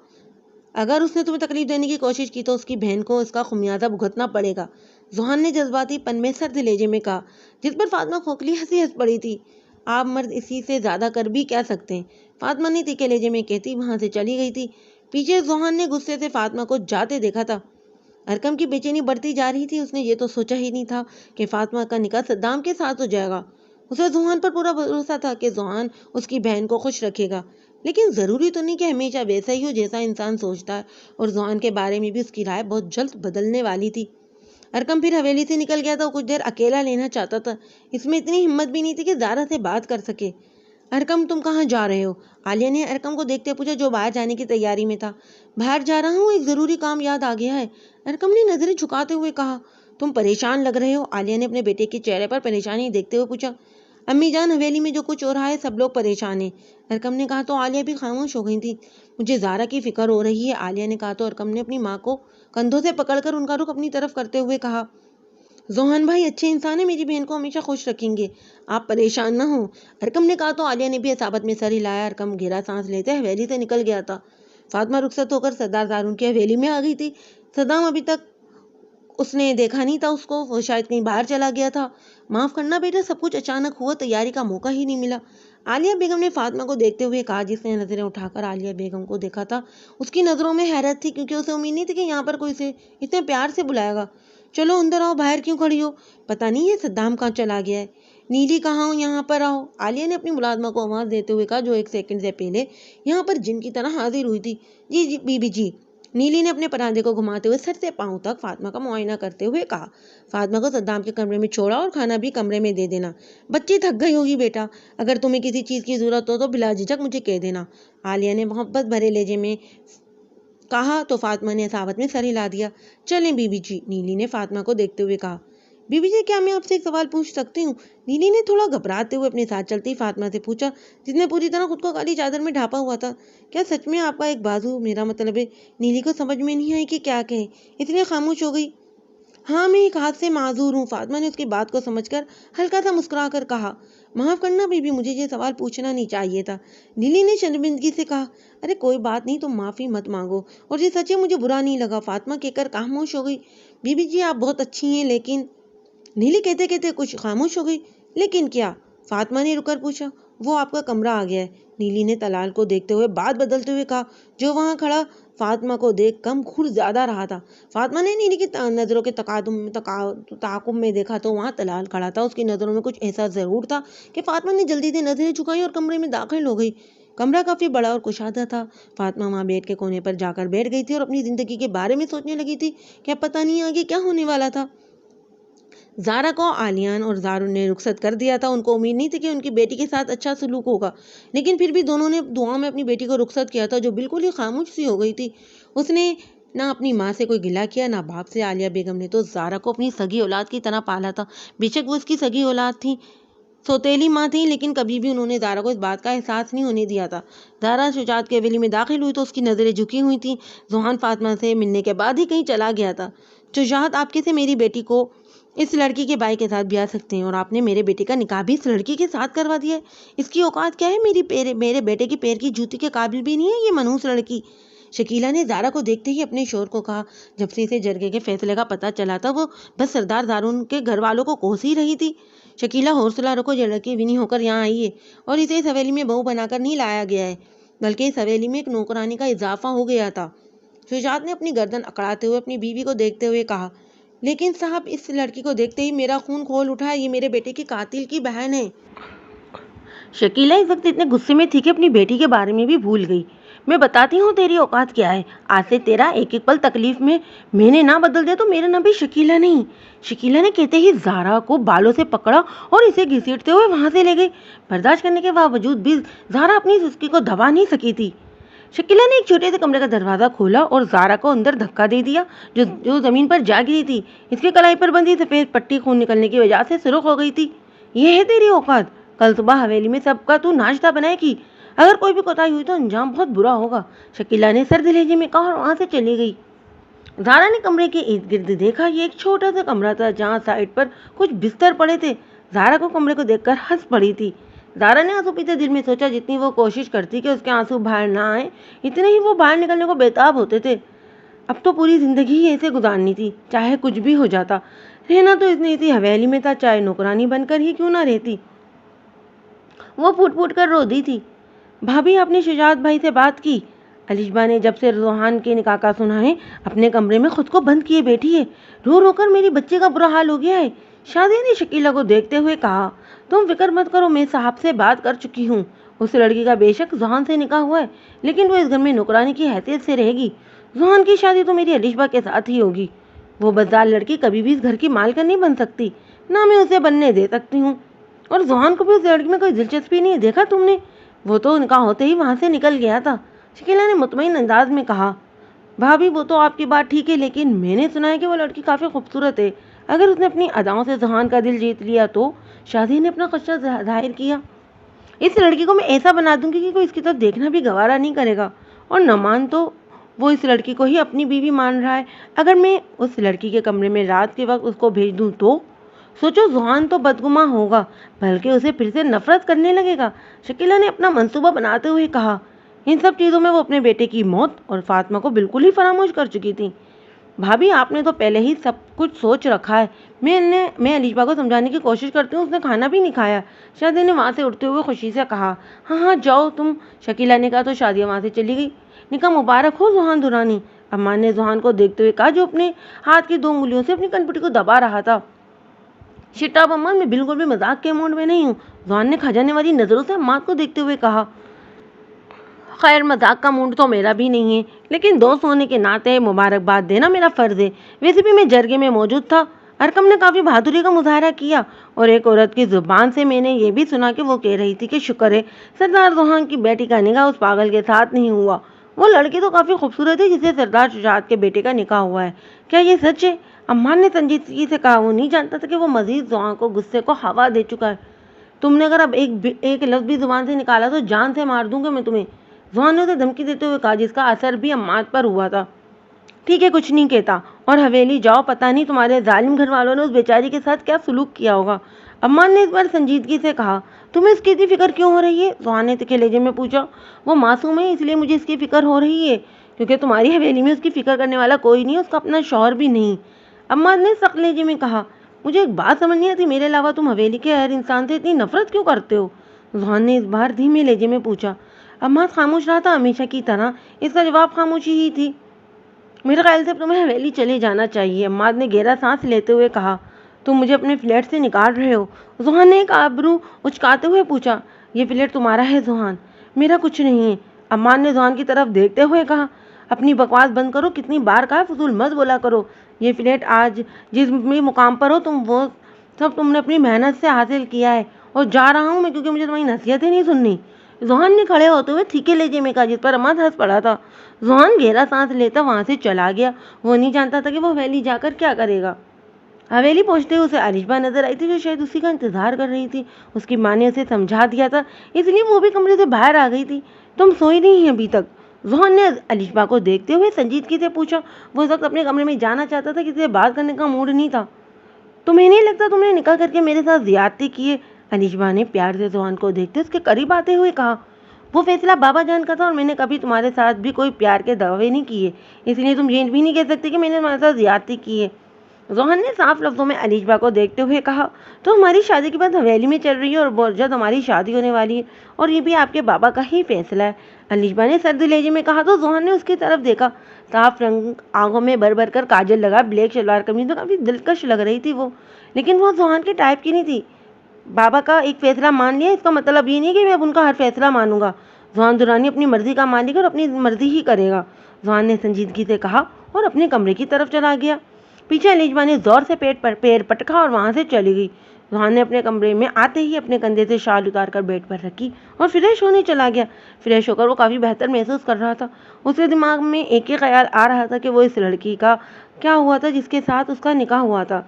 اگر اس نے تمہیں تکلیف دینے کی کوشش کی تو اس کی بہن کو اس کا خمیازہ بھگتنا پڑے گا، ذوحان نے جذباتی پن میں سرد لہجے میں کہا، جس پر فاطمہ کھوکھلی ہنسی ہنس پڑی تھی۔ آپ مرد اسی سے زیادہ کر بھی کیا سکتے ہیں، فاطمہ نے تیکھے لہجے میں کہتی وہاں سے چلی گئی تھی۔ پیچھے ذوحان نے غصے سے فاطمہ کو جاتے دیکھا تھا۔ ارقم کی بے چینی بڑھتی جا رہی تھی۔ اس نے یہ تو سوچا ہی نہیں تھا کہ فاطمہ کا نکاح صدام کے ساتھ ہو جائے گا۔ اسے ذوحان پر پورا بھروسہ تھا کہ ذوحان اس کی بہن کو خوش رکھے گا، لیکن ضروری تو نہیں کہ ہمیشہ ویسا ہی ہو جیسا انسان سوچتا ہے، اور ذوحان کے بارے میں بھی اس کی رائے بہت جلد بدلنے والی تھی۔ ارقم پھر حویلی سے نکل گیا تھا۔ وہ کچھ دیر اکیلا لینا چاہتا تھا، اس میں اتنی ہمت بھی نہیں تھی کہ زارا سے بات کر سکے۔ ارقم، تم کہاں جا رہے ہو؟ عالیہ نے ارقم کو دیکھتے پوچھا، جو باہر جانے کی تیاری میں تھا۔ باہر جا رہا ہوں، ایک ضروری کام یاد آ گیا ہے، ارقم نے نظریں جھکاتے ہوئے کہا۔ تم پریشان لگ رہے ہو، عالیہ نے اپنے بیٹے کے چہرے پر پریشانی دیکھتے ہوئے پوچھا۔ امی جان، حویلی میں جو کچھ ہو رہا ہے سب لوگ پریشان ہیں، ارقم نے کہا تو عالیہ بھی خاموش ہو گئی تھی۔ مجھے زارا کی فکر ہو رہی ہے، عالیہ نے کہا تو ارقم نے اپنی ماں کو کندھوں سے پکڑ کر ان کا رخ اپنی طرف کرتے ہوئے کہا۔ ذوحان بھائی اچھے انسان ہیں، میری بہن کو ہمیشہ خوش رکھیں گے، آپ پریشان نہ ہوں، ارقم نے کہا تو عالیہ نے بھی اصابت میں سر ہلایا۔ ارقم گہرا سانس لیتے حویلی سے نکل گیا تھا۔ فاطمہ رخصت ہو کر سردار دارون کی حویلی میں آ گئی تھی۔ صدام ابھی تک اس نے دیکھا نہیں تھا اس کو، وہ شاید کہیں باہر چلا گیا تھا۔ معاف کرنا بیٹا، سب کچھ اچانک ہوا، تیاری کا موقع ہی نہیں ملا، عالیہ بیگم نے فاطمہ کو دیکھتے ہوئے کہا۔ جس نے نظریں اٹھا کر عالیہ بیگم کو دیکھا تھا اس کی نظروں میں حیرت تھی، کیونکہ اسے امید نہیں تھی کہ یہاں پر کوئی اسے اتنے پیار سے بلائے گا۔ چلو اندر آؤ، باہر کیوں کھڑی ہو؟ پتہ نہیں یہ صدام کہاں چلا گیا ہے۔ نیلی کہاں ہو، یہاں پر آؤ، عالیہ نے اپنی ملازمہ کو آواز دیتے ہوئے کہا، جو ایک سیکنڈ سے پہلے یہاں پر جن کی طرح حاضر ہوئی تھی۔ جی جی بی بی جی، نیلی نے اپنے پراندے کو گھماتے ہوئے سر سے پاؤں تک فاطمہ کا معائنہ کرتے ہوئے کہا۔ فاطمہ کو صدام کے کمرے میں چھوڑا اور کھانا بھی کمرے میں دے دینا، بچی تھک گئی ہوگی بیٹا، اگر تمہیں کسی چیز کی ضرورت ہو تو بلا جھجک مجھے کہہ دینا، عالیہ نے محبت بھرے لہجے میں کہا تو فاطمہ نے اصابت میں سر ہلا دیا۔ چلیں بی بی جی، نیلی نے فاطمہ کو دیکھتے ہوئے کہا۔ بی بی جی، کیا میں آپ سے ایک سوال پوچھ سکتی ہوں؟ نیلی نے تھوڑا گھبراتے ہوئے اپنے ساتھ چلتی فاطمہ سے پوچھا، جس نے پوری طرح خود کو کالی چادر میں ڈھانپا ہوا تھا۔ کیا سچ میں آپ کا ایک بازو، میرا مطلب ہے؟ نیلی کو سمجھ میں نہیں آئی کہ کیا کہیں، اس لیے خاموش ہو گئی۔ ہاں، میں ایک ہاتھ سے معذور ہوں، فاطمہ نے اس کی بات کو سمجھ کر ہلکا سا مسکرا کر کہا۔ معاف کرنا بی بی، مجھے یہ سوال پوچھنا نہیں چاہیے تھا، نیلی نے شرمندگی سے کہا۔ ارے کوئی بات نہیں، تم معافی مت مانگو، اور یہ سچ ہے مجھے برا نہیں لگا، فاطمہ کہہ کر خاموش ہو گئی۔ بی بی جی، آپ بہت اچھی ہیں، لیکن نیلی کہتے کہتے کچھ خاموش ہو گئی۔ لیکن کیا؟ فاطمہ نے رک کر پوچھا۔ وہ آپ کا کمرہ آ گیا ہے، نیلی نے طلال کو دیکھتے ہوئے بات بدلتے ہوئے کہا، جو وہاں کھڑا فاطمہ کو دیکھ کم گھر زیادہ رہا تھا۔ فاطمہ نے نیلی کی نظروں کے تعاقب میں دیکھا تو وہاں طلال کھڑا تھا۔ اس کی نظروں میں کچھ ایسا ضرور تھا کہ فاطمہ نے جلدی سے نظریں جھکائی اور کمرے میں داخل ہو گئی۔ کمرہ کافی بڑا اور کشادہ تھا۔ فاطمہ وہاں بیڈ کے کونے پر جا کر بیٹھ گئی تھی اور اپنی زندگی کے بارے میں سوچنے لگی تھی کہ اب پتہ نہیں آگے کیا ہونے والا تھا۔ زارا کو عالیان اور زارن نے رخصت کر دیا تھا۔ ان کو امید نہیں تھی کہ ان کی بیٹی کے ساتھ اچھا سلوک ہوگا، لیکن پھر بھی دونوں نے دعا میں اپنی بیٹی کو رخصت کیا تھا، جو بالکل ہی خاموش سی ہو گئی تھی۔ اس نے نہ اپنی ماں سے کوئی گلہ کیا، نہ باپ سے۔ عالیہ بیگم نے تو زارا کو اپنی سگی اولاد کی طرح پالا تھا۔ بے شک وہ اس کی سگی اولاد تھی، سوتیلی ماں تھی، لیکن کبھی بھی انہوں نے زارا کو اس بات کا احساس نہیں ہونے دیا تھا۔ زارا شجاعت کی حویلی میں داخل ہوئی تو اس کی نظریں جھکی ہوئی تھیں۔ ذوحان فاطمہ سے ملنے کے بعد ہی کہیں چلا گیا تھا۔ شجاعت، آپ کیسے میری بیٹی کو اس لڑکی کے بھائی کے ساتھ بیاہ سکتے ہیں؟ اور آپ نے میرے بیٹے کا نکاح بھی اس لڑکی کے ساتھ کروا دیا ہے؟ اس کی اوقات کیا ہے؟ میرے بیٹے کے پیر کی جوتی کے قابل بھی نہیں ہے یہ منحوس لڑکی۔ شکیلہ نے زارا کو دیکھتے ہی اپنے شوہر کو کہا۔ جب سے اسے جرگے کے فیصلے کا پتہ چلا تھا وہ بس سردار دارون کے گھر والوں کو کوس ہی رہی تھی۔ شکیلہ، حوصلہ رکھو، یہ لڑکی ونی ہو کر یہاں آئی ہے اور اسے اس حویلی میں بہو بنا کر نہیں لایا گیا ہے، بلکہ اس حویلی میں ایک نوکرانی کا اضافہ ہو گیا تھا۔ شجاعت نے اپنی گردن اکڑاتے ہوئے اپنی بیوی کو دیکھتے ہوئے کہا، لیکن صاحب، اس لڑکی کو دیکھتے ہی میرا خون کھول اٹھا ہے، یہ میرے بیٹے کی قاتل کی بہن ہے۔ شکیلہ اس وقت اتنے غصے میں تھی کہ اپنی بیٹی کے بارے میں بھی بھول گئی۔ میں بتاتی ہوں تیری اوقات کیا ہے، آج سے تیرا ایک ایک پل تکلیف میں نے نہ بدل دیا تو میرا نام بھی شکیلہ نہیں۔ شکیلہ نے کہتے ہی زارا کو بالوں سے پکڑا اور اسے گھسیٹتے ہوئے وہاں سے لے گئی۔ برداشت کرنے کے باوجود بھی زارا اپنی سستی کو دبا نہیں سکی تھی۔ شکیلہ نے ایک چھوٹے سے کمرے کا دروازہ کھولا اور زارا کو اندر دھکا دے دیا، جو زمین پر جا گری تھی۔ اس کے کلائی پر بندھی سفید پٹی خون نکلنے کی وجہ سے سرخ ہو گئی تھی۔ یہ ہے تیری اوقات؟ کل صبح حویلی میں سب کا تو ناشتہ بنائے گی، اگر کوئی بھی کوتاہی ہوئی تو انجام بہت برا ہوگا، شکیلہ نے سرد لہجے میں کہا اور وہاں سے چلی گئی۔ زارا نے کمرے کے ارد گرد دیکھا۔ یہ ایک چھوٹا سا کمرہ تھا جہاں سائڈ پر کچھ بستر پڑے تھے۔ زارا کو کمرے کو دیکھ کر ہنس پڑی تھی۔ زارا نے آنسو پیتے دل میں سوچا، جتنی وہ کوشش کرتی کہ اس کے آنسو باہر نہ آئیں، اتنے ہی وہ باہر نکلنے کو بےتاب ہوتے تھے۔ اب تو پوری زندگی ہی ایسے گزارنی تھی، چاہے کچھ بھی ہو جاتا۔ رہنا تو اس نے اسی حویلی میں تھا، چاہے نوکرانی بن کر ہی کیوں نہ رہتی۔ وہ پھوٹ پھوٹ کر رو دی تھی۔ بھابھی، آپ نے شجاعت بھائی سے بات کی؟ الشبا نے جب سے ذوحان کے نکاح کا سنا ہے اپنے کمرے میں خود کو بند کیے بیٹھی ہے، رو رو کر میری بچے کا برا حال ہو گیا ہے۔ شادیہ نے شکیلہ کو دیکھتے ہوئے کہا، تم فکر مت کرو، میں صاحب سے بات کر چکی ہوں۔ اس لڑکی کا بے شک ذوحان سے نکاح ہوا ہے، لیکن وہ اس گھر میں نوکرانی کی حیثیت سے رہے گی۔ ذوحان کی شادی تو میری الشبا کے ساتھ ہی ہوگی۔ وہ بزدار لڑکی کبھی بھی اس گھر کی مالکن نہیں بن سکتی، نہ میں اسے بننے دے سکتی ہوں۔ اور ذوحان کو بھی اس لڑکی میں کوئی دلچسپی نہیں ہے، دیکھا تم نے، وہ تو نکاح ہوتے ہی وہاں سے نکل گیا تھا۔ شکیلہ نے مطمئن انداز میں کہا، بھابھی وہ تو آپ کی بات ٹھیک ہے، لیکن میں نے سنا ہے کہ وہ لڑکی کافی خوبصورت ہے، اگر اس نے اپنی اداؤں سے ذوحان کا دل جیت لیا تو۔ شادیہ نے اپنا خدشہ ظاہر کیا، اس لڑکی کو میں ایسا بنا دوں گی کہ کوئی اس کی طرف دیکھنا بھی گوارا نہیں کرے گا، اور نہ مان تو وہ اس لڑکی کو ہی اپنی بیوی مان رہا ہے۔ اگر میں اس لڑکی کے کمرے میں رات کے وقت اس کو بھیج دوں تو سوچو، ذوحان تو بدگماں ہوگا، بلکہ اسے پھر سے نفرت کرنے لگے گا۔ شکیلہ نے اپنا منصوبہ بناتے ہوئے کہا، ان سب چیزوں میں وہ اپنے بیٹے کی موت اور فاطمہ کو بالکل ہی فراموش کر چکی تھی۔ بھابھی، آپ نے تو پہلے ہی سب کچھ سوچ رکھا ہے۔ میں الشبا کو سمجھانے کی کوشش کرتی ہوں، اس نے کھانا بھی نہیں کھایا۔ شادیہ نے وہاں سے اٹھتے ہوئے خوشی سے کہا، ہاں ہاں جاؤ تم۔ شکیلہ نے کہا تو شادیہ وہاں سے چلی گئی۔ نکاح مبارک ہو ذوحان دورانی، امان نے ذوحان کو دیکھتے ہوئے کہا، جو اپنے ہاتھ کی 2 انگلیوں سے اپنی کنپٹی کو دبا رہا تھا۔ شٹاب امان، میں بالکل بھی مذاق کے موڈ میں نہیں ہوں، ذوحان نے کھجانے والی نظروں سے امان کو دیکھتے ہوئے کہا۔ خیر، مذاق کا موڈ تو میرا بھی نہیں ہے، لیکن دوست ہونے کے ناطے مبارکباد دینا میرا فرض ہے۔ ویسے بھی میں جرگے میں موجود تھا، ارکم نے کافی بہادری کا مظاہرہ کیا، اور ایک عورت کی زبان سے میں نے یہ بھی سنا کہ وہ کہہ رہی تھی کہ شکر ہے سردار ذوحان کی بیٹی کا نکاح اس پاگل کے ساتھ نہیں ہوا۔ وہ لڑکی تو کافی خوبصورت ہے جسے سردار شجاعت کے بیٹے کا نکاح ہوا ہے، کیا یہ سچ ہے؟ امان نے سنجیدگی سے کہا، وہ نہیں جانتا تھا کہ وہ مزید ذوحان کو غصے کو ہوا دے چکا ہے۔ تم نے اگر اب ایک لفظ بھی زبان سے نکالا تو جان سے مار دوں گا میں تمہیں، ذوحان نے اسے دھمکی دیتے ہوئے کہا، جس کا اثر بھی امان پر ہوا تھا۔ ٹھیک ہے، کچھ نہیں کہتا، اور حویلی جاؤ، پتہ نہیں تمہارے ظالم گھر والوں نے اس بیچاری کے ساتھ کیا سلوک کیا ہوگا۔ امان نے اس بار سنجیدگی سے کہا، تمہیں اس کی اتنی فکر کیوں ہو رہی ہے؟ ذوحان نے تکھے لہجے میں پوچھا۔ وہ معصوم ہے، اس لیے مجھے اس کی فکر ہو رہی ہے، کیونکہ تمہاری حویلی میں اس کی فکر کرنے والا کوئی نہیں، اس کا اپنا شوہر بھی نہیں۔ امان نے سخت لہجے میں کہا، مجھے ایک بات سمجھ نہیں آتی، میرے علاوہ تم حویلی کے ہر انسان سے اتنی نفرت کیوں کرتے ہو؟ ذوحان نے اس بار دھیمے لہجے میں پوچھا۔ امان خاموش رہا تھا، ہمیشہ کی طرح اس کا جواب خاموشی ہی تھی۔ میرے خیال سے تمہیں حویلی چلے جانا چاہیے، امان نے گہرا سانس لیتے ہوئے کہا۔ تم مجھے اپنے فلیٹ سے نکال رہے ہو؟ ذوحان نے ایک ابرو اچکاتے ہوئے پوچھا۔ یہ فلیٹ تمہارا ہے ذوحان، میرا کچھ نہیں ہے، امان نے زوان کی طرف دیکھتے ہوئے کہا۔ اپنی بکواس بند کرو، کتنی بار کہا فضول مت بولا کرو۔ یہ فلیٹ آج جس بھی مقام پر ہو تم، وہ سب تم نے اپنی محنت سے حاصل کیا ہے، اور جا رہا ہوں میں کیونکہ مجھے تمہاری نصیحتیں نہیں سننی۔ زوہان نے کھڑے ہوتے ہوئے تھیکے لہجے میں کہا، جس پر اماد ہنس پڑا تھا۔ زوہان گہرا سانس لیتا وہاں سے چلا گیا۔ وہ نہیں جانتا تھا کہ وہ حویلی جا کر کیا کرے گا۔ حویلی پہنچتے اسے الشبا نظر آئی تھی، جو شاید اسی کا انتظار کر رہی تھی۔ اس کی ماں نے اسے سمجھا دیا تھا، اس لیے وہ بھی کمرے سے باہر آ گئی تھی۔ تم سوئی نہیں ہیں ابھی تک؟ زوہان نے الشبا کو دیکھتے ہوئے سنجیدگی سے پوچھا۔ وہ اس وقت اپنے کمرے میں جانا چاہتا تھا، کسی سے بات کرنے کا موڈ نہیں تھا۔ تمہیں نہیں لگتا تم نے نکاح کر کے میرے ساتھ زیادتی کی ہے؟ الشبا نے پیار سے زوہان کو دیکھتے اس کے قریب آتے ہوئے کہا۔ وہ فیصلہ بابا جان کا تھا، اور میں نے کبھی تمہارے ساتھ بھی کوئی پیار کے دعوے نہیں کیے، اس لیے تم یہ بھی نہیں کہہ سکتے کہ میں نے تمہارے ساتھ زیادتی کی ہے۔ زوہان نے صاف لفظوں میں الشبا کو دیکھتے ہوئے کہا۔ تو ہماری شادی کی بات حویلی میں چل رہی ہے، اور بہت جلد ہماری شادی ہونے والی ہے، اور یہ بھی آپ کے بابا کا ہی فیصلہ ہے، الشبا نے سرد لہجے میں کہا۔ تو زوہان نے اس کی طرف دیکھا۔ صاف رنگ آنکھوں میں بھر بھر کر کاجل لگا، بلیک شلوار قمیض میں کافی دلکش لگ رہی تھی وہ، لیکن وہ زوہان کے ٹائپ کی نہیں تھی۔ بابا کا ایک فیصلہ مان لیا، اس کا مطلب یہ نہیں کہ میں اب ان کا ہر فیصلہ مانوں گا۔ زوہان درانی اپنی مرضی کا مالک اور اپنی مرضی ہی کرے گا، زوہان نے سنجیدگی سے کہا، اور اپنے کمرے کی طرف چلا گیا۔ پیچھے الشبا نے زور سے پیر پٹکا اور وہاں سے چلی گئی۔ زوہان نے اپنے کمرے میں آتے ہی اپنے کندھے سے شال اتار کر بیڈ پر رکھی اور فریش ہونے چلا گیا۔ فریش ہو کر وہ کافی بہتر محسوس کر رہا تھا۔ اس کے دماغ میں ایک ہی خیال آ رہا تھا کہ وہ اس لڑکی کا کیا ہوا تھا جس کے ساتھ اس کا نکاح ہوا تھا۔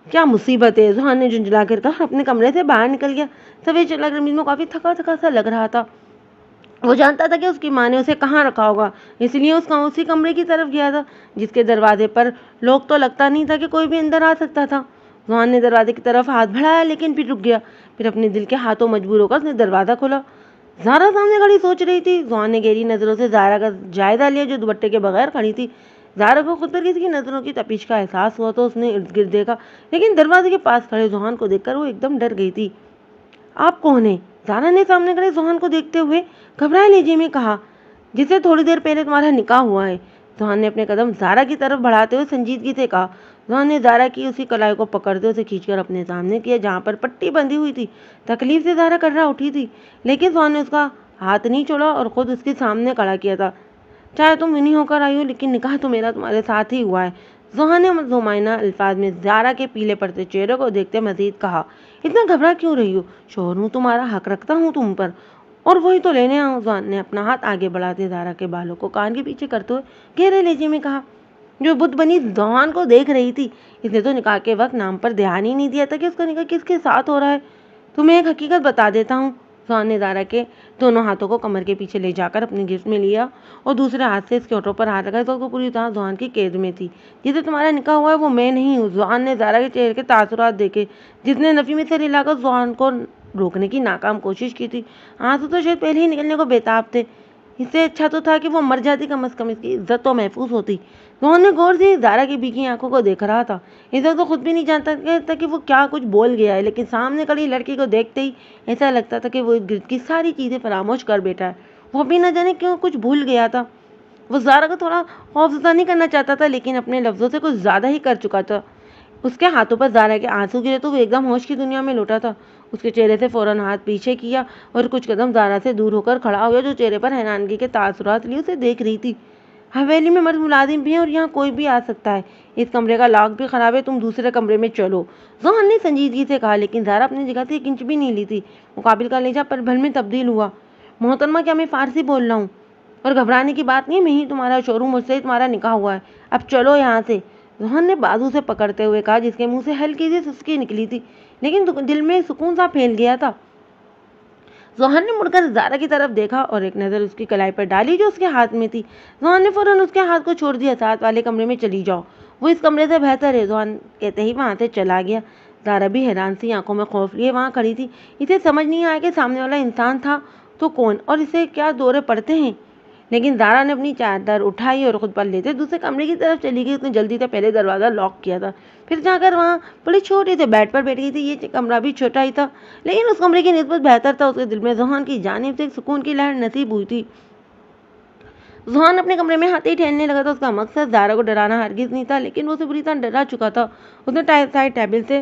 کیا مصیبت ہے، زوہان نے جھنجھلا کر کہا، اپنے کمرے سے باہر نکل گیا۔ سفید شلوار قمیض میں کافی تھکا تھکا سا لگ رہا تھا۔ وہ جانتا تھا کہ اس کی ماں نے اسے کہاں رکھا ہوگا، اس لیے اسی کمرے کی طرف گیا تھا جس کے دروازے پر لوگ تو لگتا نہیں تھا کہ کوئی بھی اندر آ سکتا تھا۔ زوہان نے دروازے کی طرف ہاتھ بڑھایا، لیکن پھر رک گیا۔ پھر اپنے دل کے ہاتھوں مجبور ہو کر اس نے دروازہ کھولا۔ زہرا سامنے کھڑی سوچ رہی تھی۔ زوہان نے گہری نظروں سے زہرا کا جائزہ لیا، جو دوپٹے کے بغیر کھڑی تھی۔ زہرا کو خود پر کسی کی نظروں کی تپش کا احساس ہوا تو اس نے ارد گرد دیکھا، لیکن دروازے کے پاس کھڑے زوہان کو دیکھ کر وہ ایک دم ڈر گئی تھی۔ آپ کون ہیں؟ زہرا نے سامنے کھڑے زوہان کو دیکھتے ہوئے گھبرائے لہجے میں کہا۔ جسے تھوڑی دیر پہلے تمہارا نکاح ہوا ہے، زوہان نے اپنے قدم زہرا کی طرف بڑھاتے ہوئے سنجیدگی سے کہا۔ زوہان نے زہرا کی اسی کلائی کو پکڑتے اسے کھینچ کر اپنے سامنے کیا جہاں پر پٹی بندھی ہوئی تھی۔ تکلیف سے زہرا کرا اٹھی تھی، لیکن زوہان نے اس کا ہاتھ نہیں چھوڑا اور خود اس کے سامنے کھڑا کیا تھا۔ چاہے تم نہیں ہو کر آئی ہو، لیکن نکاح تو میرا تمہارے ساتھ ہی ہوا ہے، زوہان نے مظلومانہ الفاظ میں زہرا کے پیلے پڑتے چہرے کو دیکھتے مزید کہا۔ اتنا گھبرا کیوں رہی ہو؟ شوہر ہوں، تمہارا حق رکھتا ہوں تم پر، اور وہی تو لینے آؤں۔ زوہان نے اپنا ہاتھ آگے بڑھاتے زہرا کے بالوں کو کان کے پیچھے کرتے ہوئے گہرے لہجے میں کہا، جو بت بنی زوہان کو دیکھ رہی تھی۔ اس نے تو نکاح کے وقت نام پر دھیان ہی نہیں دیا تھا کہ اس کا نکاح کس کے ساتھ ہو رہا ہے۔ تمہیں ایک حقیقت بتا دیتا ہوں۔ زوہان نے زہرا کے دونوں ہاتھوں کو کمر کے پیچھے لے جا کر اپنے گرفت میں لیا اور دوسرے ہاتھ سے اس کے ہونٹوں پر ہاتھ رکھا۔ اس وقت وہ پوری طرح زوہان کی قید میں تھی۔ جسے تمہارا نکاح ہوا ہے وہ میں نہیں ہوں۔ زوہان نے زہرا کے چہرے کے تاثرات دیکھے، جس نے نفی میں سر ہلا کر زوہان کو روکنے کی ناکام کوشش کی تھی۔ آنسو تو شاید پہلے ہی نکلنے کو بےتاب تھے۔ اس سے اچھا تو تھا کہ وہ مر جاتی، کم از کم اس کی عزت تو محفوظ ہوتی۔ زوہان نے غور سے زہرا کی بھیگی آنکھوں کو دیکھ رہا تھا۔ اس وقت وہ خود بھی نہیں جانتا تھا کہ وہ کیا کچھ بول گیا ہے، لیکن سامنے کھڑی لڑکی کو دیکھتے ہی ایسا لگتا تھا کہ وہ ارد گرد کی ساری چیزیں فراموش کر بیٹھا ہے۔ وہ بھی نہ جانے کیوں کچھ بھول گیا تھا۔ وہ زہرا کو تھوڑا خوفزدہ نہیں کرنا چاہتا تھا، لیکن اپنے لفظوں سے کچھ زیادہ ہی کر چکا تھا۔ اس کے ہاتھوں پر زہرا کے آنسو گرے تو وہ ایک دم ہوش کی دنیا میں لوٹا تھا۔ اس کے چہرے سے فوراً ہاتھ پیچھے کیا اور کچھ قدم زہرا سے دور ہو کر کھڑا ہوا، جو چہرے پر حیرانگی کے تاثرات لیے اسے دیکھ رہی تھی۔ حویلی میں مرد ملازم بھی ہیں اور یہاں کوئی بھی آ سکتا ہے۔ اس کمرے کا لاک بھی خراب ہے، تم دوسرے کمرے میں چلو، زوہان نے سنجیدگی سے کہا، لیکن زہرا اپنی جگہ سے ایک انچ بھی نہیں لی تھی۔ مقابل کا لہجہ پل بھر میں تبدیل ہوا۔ محترمہ، کیا میں فارسی بول رہا ہوں؟ اور گھبرانے کی بات نہیں، میں ہی تمہارا شوہر ہوں، مجھ سے ہی تمہارا نکاح ہوا ہے، اب چلو یہاں سے، زوہان نے بازو سے پکڑتے ہوئے کہا، جس کے منہ سے ہلکی سی سسکی نکلی تھی، لیکن دل میں سکون سا پھیل گیا تھا۔ زوہان نے مڑ کر زہرا کی طرف دیکھا اور ایک نظر اس کی کلائی پر ڈالی جو اس کے ہاتھ میں تھی۔ زوہان نے فوراً اس کے ہاتھ کو چھوڑ دیا۔ ساتھ والے کمرے میں چلی جاؤ، وہ اس کمرے سے بہتر ہے، زوہان کہتے ہی وہاں سے چلا گیا۔ زہرا بھی حیران سی آنکھوں میں خوف لیے وہاں کھڑی تھی۔ اسے سمجھ نہیں آیا کہ سامنے والا انسان تھا تو کون اور اسے کیا دورے پڑتے ہیں، لیکن زہرا نے اپنی چادر اٹھائی اور خود پر لیتے دوسرے کمرے کی طرف چلی گئی۔ اس نے جلدی سے پہلے دروازہ لاک کیا تھا، پھر جا کر وہاں بڑے چھوٹے سے بیڈ پر بیٹھ گئی تھی۔ یہ کمرہ بھی چھوٹا ہی تھا، لیکن اس کمرے کی نسبت بہتر تھا۔ اس کے دل میں زوہان کی جانب سے ایک سکون کی لہر نصیب ہوئی تھی۔ زوہان اپنے کمرے میں ہاتھ ہی ٹھہرنے لگا تھا۔ اس کا مقصد زہرا کو ڈرانا ہرگز نہیں تھا، لیکن وہ اسے بری طرح ڈرا چکا تھا۔ اس نے سائڈ ٹیبل سے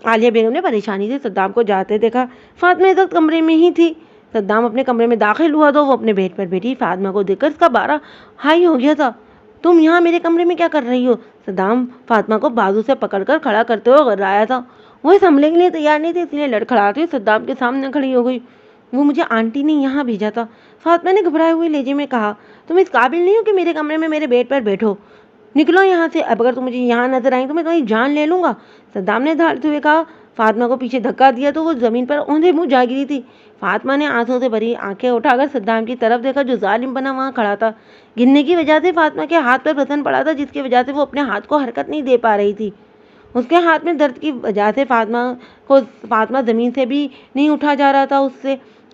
عالیہ بیگم نے پریشانی سے صدام کو جاتے دیکھا۔ فاطمہ اس وقت کمرے میں ہی تھی۔ صدام اپنے کمرے میں داخل ہوا تو وہ اپنے بیڈ پر بیٹھی فاطمہ کو دیکھ کر اس کا پارا ہائی ہو گیا تھا۔ تم یہاں میرے کمرے میں کیا کر رہی ہو؟ صدام فاطمہ کو بازو سے پکڑ کر کھڑا کرتے ہوئے غرایا تھا۔ وہ اس حملے کے لیے تیار نہیں تھی، اس لیے لڑکھڑاتی ہوئی صدام کے سامنے کھڑی ہو گئی۔ وہ مجھے آنٹی نے یہاں بھیجا تھا، فاطمہ نے گھبرائے ہوئے لہجے میں کہا۔ تم اس قابل نہیں ہو کہ میرے کمرے میں میرے بیڈ پر بیٹھو، نکلو یہاں سے، اب اگر تم مجھے یہاں نظر آئیں تو میں تمہاری جان لے لوں گا، صدام نے دھاڑتے ہوئے کہا۔ فاطمہ کو پیچھے دھکا دیا تو وہ زمین پر اوندھے منہ جا گری تھی۔ فاطمہ نے آنسوں سے بھری آنکھیں اٹھا کر صدام کی طرف دیکھا جو ظالم بنا وہاں کھڑا تھا۔ گرنے کی وجہ سے فاطمہ کے ہاتھ پر پھسن پڑا تھا، جس کی وجہ سے وہ اپنے ہاتھ کو حرکت نہیں دے پا رہی تھی۔ اس کے ہاتھ میں درد کی وجہ سے فاطمہ زمین سے بھی نہیں اٹھا جا رہا تھا۔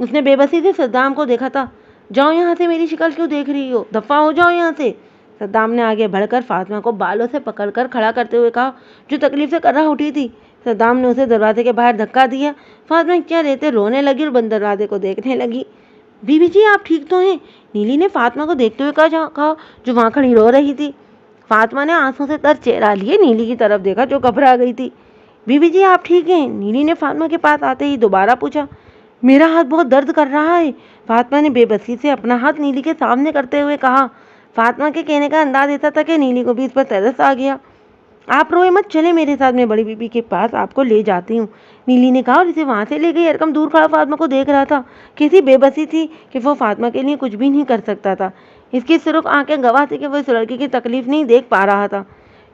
اس نے بے بسی سے صدام کو دیکھا تھا۔ جاؤ یہاں سے، میری شکل کیوں دیکھ رہی ہو، دفع ہو جاؤ یہاں سے، صدام نے آگے بڑھ کر فاطمہ کو بالوں سے پکڑ کر کھڑا کرتے ہوئے کہا، جو تکلیف سے کرا اٹھی تھی۔ صدام نے اسے دروازے کے باہر دھکا دیا۔ فاطمہ کیا رہتے رونے لگی اور بند دروازے کو دیکھنے لگی۔ بی بی جی آپ ٹھیک تو ہیں؟ نیلی نے فاطمہ کو دیکھتے ہوئے کہا جو وہاں کھڑی رو رہی تھی۔ فاطمہ نے آنسوں سے تر چہرہ لیے نیلی کی طرف دیکھا جو گھبرا گئی تھی۔ بی بی جی آپ ٹھیک ہیں؟ نیلی نے فاطمہ کے پاس آتے ہی دوبارہ پوچھا۔ میرا ہاتھ بہت درد کر رہا ہے، فاطمہ نے بے بسی سے اپنا ہاتھ نیلی کے سامنے کرتے ہوئے کہا۔ فاطمہ کے کہنے کا انداز ایسا تھا کہ نیلی کو بھی اس پر ترس آ گیا۔ آپ روئے مت، چلے میرے ساتھ، میں بڑی بی بی کے پاس آپ کو لے جاتی ہوں، نیلی نے کہا اور اسے وہاں سے لے گئی۔ ارقم دور کھڑا فاطمہ کو دیکھ رہا تھا۔ کیسی بے بسی تھی کہ وہ فاطمہ کے لیے کچھ بھی نہیں کر سکتا تھا۔ اس کی سرخ آنکھیں گواہ تھی کہ وہ اس لڑکی کی تکلیف نہیں دیکھ پا رہا تھا۔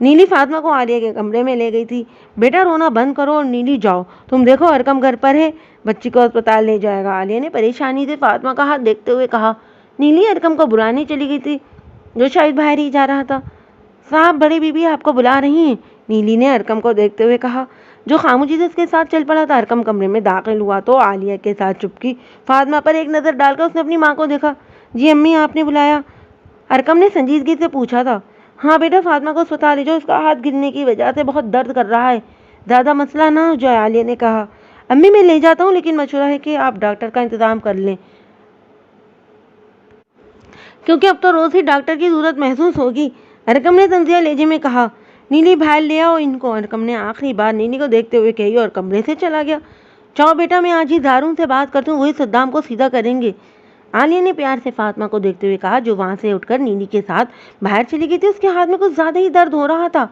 نیلی فاطمہ کو عالیہ کے کمرے میں لے گئی تھی۔ بیٹا رونا بند کرو اور نیلی جاؤ، تم دیکھو ارقم گھر پر ہے، بچی کو اسپتال لے جائے گا، عالیہ نے پریشانی سے فاطمہ کا ہاتھ دیکھتے ہوئے کہا۔ نیلی ارقم کو بلانے چلی گئی تھی جو شاید باہر ہی جا رہا تھا۔ صاحب بڑی بی بی آپ کو بلا رہی ہیں، نیلی نے ارقم کو دیکھتے ہوئے کہا جو خاموشی سے اس کے ساتھ چل پڑا تھا۔ ارقم کمرے میں داخل ہوا تو عالیہ کے ساتھ چپکی فاطمہ پر ایک نظر ڈال کر اس نے اپنی ماں کو دیکھا۔ جی امی آپ نے بلایا؟ ارقم نے سنجیدگی سے پوچھا تھا۔ ہاں بیٹا فاطمہ کو اسپتال لے جاؤ، اس کا ہاتھ گرنے کی وجہ سے بہت درد کر رہا ہے، زیادہ مسئلہ نہ ہو جائے، عالیہ نے کہا۔ امی میں لے جاتا ہوں، لیکن مشورہ ہے کہ آپ ڈاکٹر کا انتظام کر لیں کیونکہ اب تو روز ہی ڈاکٹر کی ضرورت محسوس ہوگی، ارقم نے تنزیہ لہجے میں کہا۔ نیلی باہر لے آؤ ان کو، ارقم نے آخری بار نیلی کو دیکھتے ہوئے کہی اور کمرے سے چلا گیا۔ جاؤ بیٹا میں آج ہی زارون سے بات کرتی ہوں، وہی صدام کو سیدھا کریں گے، عالیہ نے پیار سے فاطمہ کو دیکھتے ہوئے کہا جو وہاں سے اٹھ کر نیلی کے ساتھ باہر چلی گئی تھی۔ اس کے ہاتھ میں کچھ زیادہ ہی درد ہو رہا تھا۔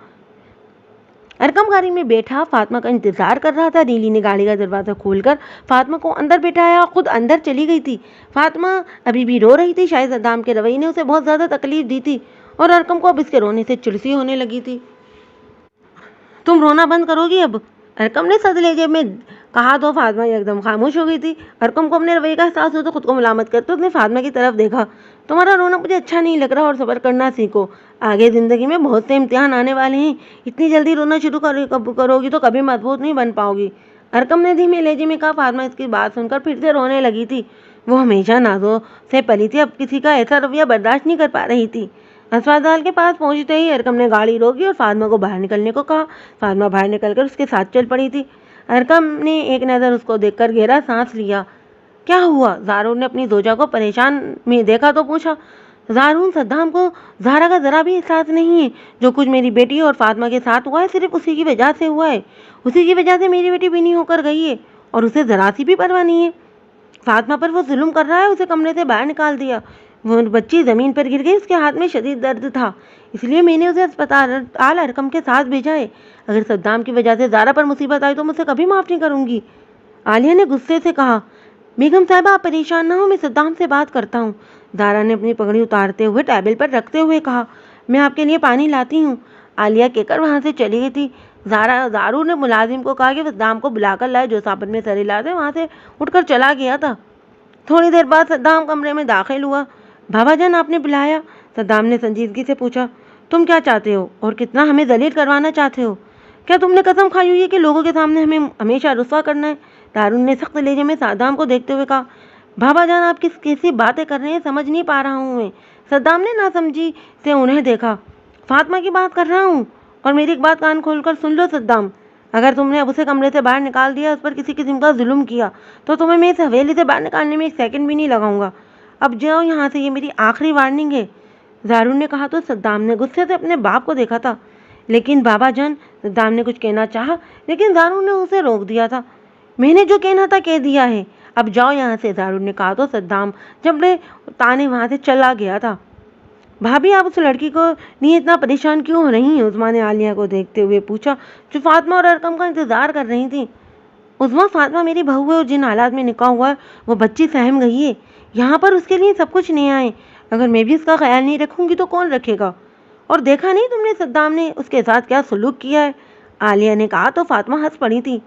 ارقم گاڑی میں بیٹھا فاطمہ کا انتظار کر رہا تھا۔ نیلی نے گاڑی کا دروازہ کھول کر فاطمہ کو اندر بٹھایا، خود اندر چلی گئی تھی۔ فاطمہ ابھی بھی رو رہی تھی، شاید صدام کے رویے نے اسے بہت زیادہ تکلیف دی تھی اور ارقم کو اب اس کے رونے سے چڑسی ہونے لگی تھی۔ تم رونا بند کرو گی اب، ارقم نے سخت لہجے میں کہا تو فاطمہ ایک دم خاموش ہو گئی تھی۔ ارقم کو اپنے رویے کا احساس ہوا تو خود کو ملامت کرتے اس نے فاطمہ کی طرف دیکھا۔ تمہارا رونا مجھے اچھا نہیں لگ رہا اور صبر کرنا سیکھو، آگے زندگی میں بہت سے امتحان آنے والے ہیں، اتنی جلدی رونا شروع کرو گی تو کبھی مضبوط نہیں بن پاؤ گی، ارقم نے دھیمے لہجے میں کہا۔ فاطمہ اس کی بات سن کر پھر سے رونے لگی تھی۔ وہ ہمیشہ نازوں سے پلی تھی، اب کسی کا ایسا رویہ برداشت نہیں کر پا رہی تھی۔ اسپتال کے پاس پہنچتے ہی ارقم نے گاڑی روکی اور فاطمہ کو باہر نکلنے کو کہا۔ فاطمہ باہر نکل کر اس کے ساتھ چل پڑی تھی۔ ارقم نے ایک نظر اس کو دیکھ کر گہرا سانس لیا۔ کیا ہوا؟ زارون نے اپنی زوجہ کو پریشان میں دیکھا تو پوچھا۔ زارون صدام کو زہرا کا ذرا بھی احساس نہیں ہے، جو کچھ میری بیٹی اور فاطمہ کے ساتھ ہوا ہے صرف اسی کی وجہ سے ہوا ہے، اسی کی وجہ سے میری بیٹی بینی ہو کر گئی ہے اور اسے ذرا سی بھی پرواہ نہیں ہے۔ فاطمہ پر وہ ظلم کر رہا ہے، اسے کمرے سے باہر نکال دیا، وہ بچی زمین پر گر گئی، اس کے ہاتھ میں شدید درد تھا، اس لیے میں نے اسے اسپتال ارقم کے ساتھ بھیجا ہے، اگر صدام کی وجہ سے زہرا پر مصیبت آئی تو میں اسے کبھی معاف نہیں کروں گی، عالیہ نے غصے سے کہا۔ بیگم صاحبہ آپ پریشان نہ ہو، میں صدام سے بات کرتا ہوں، زہرا نے اپنی پگڑی اتارتے ہوئے ٹیبل پر رکھتے ہوئے کہا۔ میں آپ کے لیے پانی لاتی ہوں، عالیہ کہہ کر وہاں سے چلی گئی تھی۔ زارون نے ملازم کو کہا کہ صدام کو بلا کر لائے، جو صابن میں سر ہلا دے، وہاں سے اٹھ کر چلا گیا تھا۔ تھوڑی دیر بعد صدام کمرے میں داخل ہوا۔ بابا جان آپ نے بلایا؟ صدام نے سنجیدگی سے پوچھا۔ تم کیا چاہتے ہو اور کتنا ہمیں ذلیل کروانا چاہتے ہو؟ کیا تم نے قسم کھائی ہوئی ہے کہ لوگوں کے سامنے ہمیں ہمیشہ رسوا کرنا ہے؟ زارون نے سخت لہجے میں صدام کو دیکھتے ہوئے کہا۔ بابا جان آپ کیسی باتیں کر رہے ہیں، سمجھ نہیں پا رہا ہوں میں، صدام نے ناسمجھی سے انہیں دیکھا۔ فاطمہ کی بات کر رہا ہوں اور میری ایک بات کان کھول کر سن لو صدام، اگر تم نے اب اسے کمرے سے باہر نکال دیا، اس پر کسی قسم کا ظلم کیا تو تمہیں میں اس حویلی سے باہر نکالنے میں ایک سیکنڈ بھی نہیں لگاؤں گا، اب جاؤ یہاں سے، یہ میری آخری وارننگ ہے، زارون نے کہا تو صدام نے غصے سے اپنے باپ کو دیکھا تھا۔ لیکن بابا جان، صدام نے کچھ کہنا چاہا لیکن زارو نے اسے روک دیا تھا۔ میں نے جو کہنا تھا کہہ دیا ہے، اب جاؤ یہاں سے، زارو نے کہا تو صدام جبڑے تانے وہاں سے چلا گیا تھا۔ بھابھی، آپ اس لڑکی کو لیے اتنا پریشان کیوں ہو رہی ہیں؟ عظمیٰ نے عالیہ کو دیکھتے ہوئے پوچھا، جو فاطمہ اور ارقم کا انتظار کر رہی تھی۔ عظمیٰ، فاطمہ میری بہو ہے اور جن حالات میں نکاح ہوا ہے وہ بچی سہم گئی ہے۔ یہاں پر اس کے لیے سب کچھ نیا ہے۔ اگر میں بھی اس کا خیال نہیں رکھوں گی تو کون رکھے گا؟ اور دیکھا نہیں تم نے صدام نے اس کے ساتھ کیا سلوک کیا ہے؟ عالیہ نے کہا تو فاطمہ ہنس پڑی تھی۔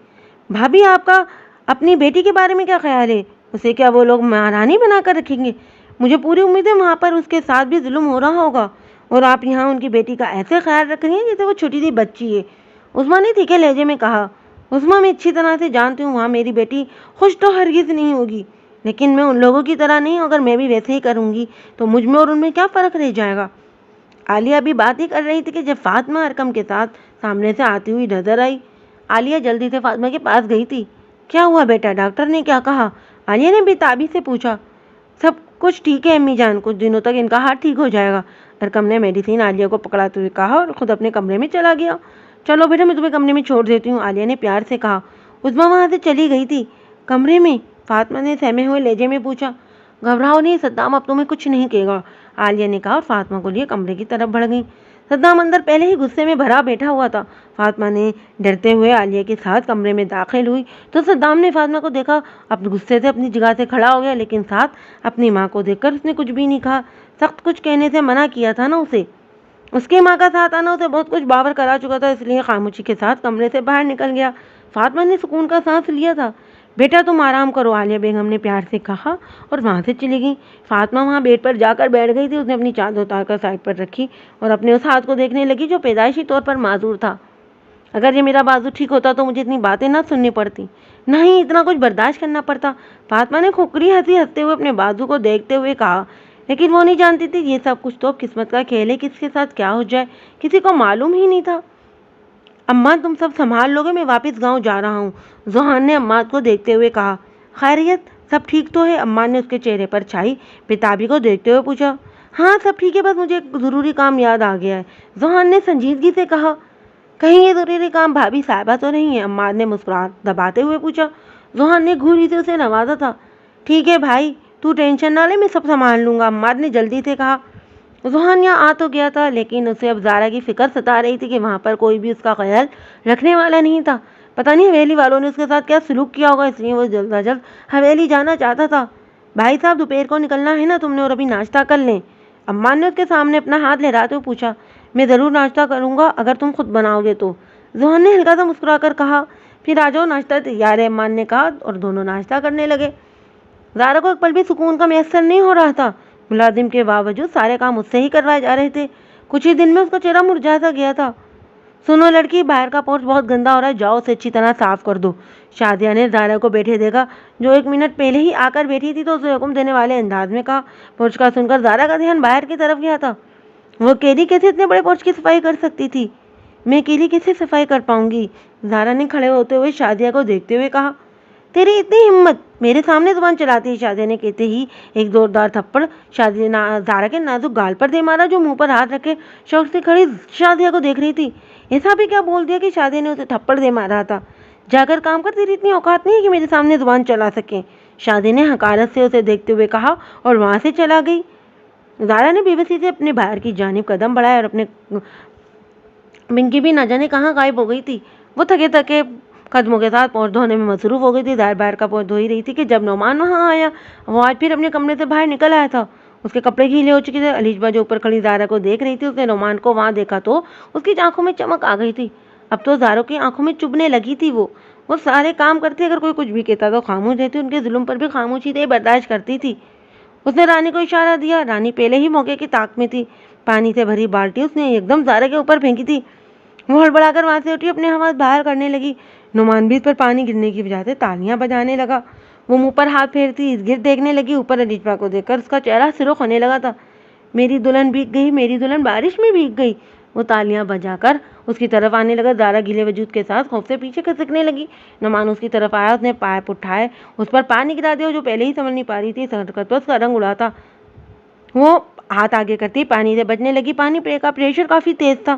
بھابھی، آپ کا اپنی بیٹی کے بارے میں کیا خیال ہے؟ اسے کیا وہ لوگ مہارانی بنا کر رکھیں گے؟ مجھے پوری امید ہے وہاں پر اس کے ساتھ بھی ظلم ہو رہا ہوگا، اور آپ یہاں ان کی بیٹی کا ایسے خیال رکھ رہی ہیں جیسے وہ چھوٹی سی بچی ہے۔ عظمیٰ نے تیکھے لہجے میں کہا۔ عظمیٰ، میں اچھی طرح سے جانتی ہوں وہاں میری بیٹی خوش تو ہرگز نہیں ہوگی، لیکن میں ان لوگوں کی طرح نہیں ہوں۔ اگر میں بھی ویسے ہی کروں گی تو مجھ میں اور ان میں کیا فرق رہ جائے گا؟ عالیہ بھی بات ہی کر رہی تھی کہ جب فاطمہ ارقم کے ساتھ سامنے سے آتی ہوئی نظر آئی۔ عالیہ جلدی سے فاطمہ کے پاس گئی تھی۔ کیا ہوا بیٹا؟ ڈاکٹر نے کیا کہا؟ عالیہ نے بے تابی سے پوچھا۔ سب کچھ ٹھیک ہے امی جان، کچھ دنوں تک ان کا ہاتھ ٹھیک ہو جائے گا، ارقم نے میڈیسین عالیہ کو پکڑاتے ہوئے کہا اور خود اپنے کمرے میں چلا گیا۔ چلو بیٹا، میں تمہیں کمرے میں چھوڑ دیتی ہوں، عالیہ نے پیار سے کہا۔ عظمیٰ وہاں سے چلی گئی تھی۔ کمرے میں؟ فاطمہ نے سہمے ہوئے لہجے میں پوچھا۔ گھبراؤ نہیں، صدام اب تمہیں کچھ نہیں کہے گا، عالیہ نے کہا اور فاطمہ کو لیے کمرے کی طرف بڑھ گئی۔ صدام اندر پہلے ہی غصے میں بھرا بیٹھا ہوا تھا۔ فاطمہ نے ڈرتے ہوئے عالیہ کے ساتھ کمرے میں داخل ہوئی تو صدام نے فاطمہ کو دیکھا، اپنے غصے سے اپنی جگہ سے کھڑا ہو گیا، لیکن ساتھ اپنی ماں کو دیکھ کر اس نے کچھ بھی نہیں کہا۔ سخت کچھ کہنے سے منع کیا تھا نا اسے، اس کی ماں کا ساتھ آنا اسے بہت کچھ باور کرا چکا تھا، اس لیے خاموشی کے ساتھ کمرے سے باہر نکل گیا۔ فاطمہ نے سکون کا سانس لیا تھا۔ بیٹا تم آرام کرو، عالیہ بیگم نے پیار سے کہا اور وہاں سے چلی گئی۔ فاطمہ وہاں بیڈ پر جا کر بیٹھ گئی تھی۔ اس نے اپنی چادر اتار کر سائڈ پر رکھی اور اپنے اس ہاتھ کو دیکھنے لگی جو پیدائشی طور پر معذور تھا۔ اگر یہ میرا بازو ٹھیک ہوتا تو مجھے اتنی باتیں نہ سننی پڑتی، نہیں اتنا کچھ برداشت کرنا پڑتا۔ فاطمہ نے کھوکھری ہنسی ہنستے ہوئے اپنے بازو کو دیکھتے ہوئے کہا، لیکن وہ نہیں جانتی تھی یہ سب کچھ تو قسمت کا کھیل ہے، کس کے ساتھ کیا ہو جائے کسی کو معلوم ہی نہیں تھا۔ اماں تم سب سنبھال لوگے، میں واپس گاؤں جا رہا ہوں، ذوحان نے اماں کو دیکھتے ہوئے کہا۔ خیریت؟ سب ٹھیک تو ہے؟ اماں نے اس کے چہرے پر چھائی بےتابی کو دیکھتے ہوئے پوچھا۔ ہاں سب ٹھیک ہے، بس مجھے ایک ضروری کام یاد آ گیا ہے، ذوحان نے سنجیدگی سے کہا۔ کہیں یہ ضروری کام بھابھی صاحبہ تو نہیں ہے؟ اماں نے مسکراہٹ دباتے ہوئے پوچھا۔ ذوحان نے گھوری سے اسے نوازا تھا۔ ٹھیک ہے بھائی، تو ٹینشن نہ لے، میں سب سنبھال لوں گا، اماں نے جلدی سے کہا۔ ذوحان یہاں آ تو گیا تھا، لیکن اسے اب زارا کی فکر ستا رہی تھی کہ وہاں پر کوئی بھی اس کا خیال رکھنے والا نہیں تھا۔ پتہ نہیں حویلی والوں نے اس کے ساتھ کیا سلوک کیا ہوگا، اس لیے وہ جلد از جلد حویلی جانا چاہتا تھا۔ بھائی صاحب، دوپہر کو نکلنا ہے نا تم نے، اور ابھی ناشتہ کر لیں، اماں نے اس کے سامنے اپنا ہاتھ لہراتے ہوئے پوچھا۔ میں ضرور ناشتہ کروں گا اگر تم خود بناؤ گے تو، ذوحان نے ہلکا سا مسکرا کر کہا۔ پھر آ جاؤ، ناشتہ تیار ہے، اماں نے کہا اور دونوں ناشتہ کرنے لگے۔ زارا کو ایک پل بھی سکون کا میسر نہیں ہو رہا تھا۔ ملازم کے باوجود سارے کام اس سے ہی کروائے جا رہے تھے۔ کچھ ہی دن میں اس کا چہرہ مرجھا سا گیا تھا۔ سنو لڑکی، باہر کا پورچ بہت گندا ہو رہا ہے، جاؤ اسے اچھی طرح صاف کر دو۔ شادیہ نے زارا کو بیٹھے دیکھا، جو 1 منٹ پہلے ہی آ کر بیٹھی تھی، تو اسے حکم دینے والے انداز میں کہا۔ پورچ کا سن کر زارا کا دھیان باہر کی طرف گیا تھا۔ وہ اکیلی کیسے اتنے بڑے پورچ کی صفائی کر سکتی تھی؟ میں اکیلی کیسے صفائی کر پاؤں گی؟ زارا نے کھڑے ہوتے ہوئے شادیہ کو دیکھتے ہوئے کہا۔ تیری اتنی ہمت، میرے سامنے زبان چلاتی ہے؟ شادیہ نے کہتے ہی ایک زوردار تھپڑ زارا کے نازک گال پر دے مارا، جو منہ پر ہاتھ رکھے شوق سے کھڑی شادیہ کو دیکھ رہی تھی۔ ایسا بھی کیا بول دیا کہ شادیہ نے اسے تھپڑ دے مارا تھا؟ جا کر کام کر، تیری اتنی اوقات نہیں ہے کہ میرے سامنے زبان چلا سکے، شادیہ نے حقارت سے اسے دیکھتے ہوئے کہا اور وہاں سے چلا گئی۔ زارا نے بے بسی سے اپنے باہر کی جانب قدم بڑھائے اور اپنے بنکی بھی نہ جانے کہاں غائب ہو گئی تھی۔ وہ تھکے تھکے قدموں کے ساتھ پورچ دھونے میں مصروف ہو گئی تھی۔ باہر کا پورچ دھو ہی رہی تھی کہ جب نعمان وہاں آیا۔ وہ آج پھر اپنے کمرے سے باہر نکل آیا تھا۔ اس کے کپڑے گیلے ہو چکے تھے۔ علیشبا جو اوپر کھڑی زارا کو دیکھ رہی تھی، اس نے نعمان کو وہاں دیکھا تو اس کی آنکھوں میں چمک آ گئی تھی۔ اب تو زارا کی آنکھوں میں چبھنے لگی تھی۔ وہ سارے کام کرتی، اگر کوئی کچھ بھی کہتا تو خاموش رہتی، ان کے ظلم پر بھی خاموشی سے برداشت کرتی تھی۔ اس نے رانی کو اشارہ دیا۔ رانی پہلے ہی موقع کی طاق میں تھی۔ پانی سے بھری بالٹی اس نے ایک دم زارا کے اوپر پھینکی تھی۔ وہ ہڑبڑا کر وہاں سے اٹھی، اپنے حواس باہر کرنے لگی۔ نعمان بھی اس پر پانی گرنے کی وجہ سے تالیاں بجانے لگا۔ وہ منہ پر ہاتھ پھیرتی اس گرد دیکھنے لگی۔ اوپر علیشبا کو دیکھ کر اس کا چہرہ سرخ ہونے لگا تھا۔ میری دلہن بھیگ گئی، میری دلہن بارش میں بھیگ گئی۔ وہ تالیاں بجا کر اس کی طرف آنے لگا۔ زارا گیلے وجود کے ساتھ خوف سے پیچھے کھسکنے لگی۔ نعمان اس کی طرف آیا، اس نے پائپ اٹھائے، اس پر پانی گرا دیا، جو پہلے ہی سنبھل نہیں پا رہی تھی۔ اس حرکت پر اس کا رنگ اڑا تھا۔ وہ ہاتھ آگے کرتی پانی سے بچنے لگی۔ پانی کا پریشر کافی تیز تھا۔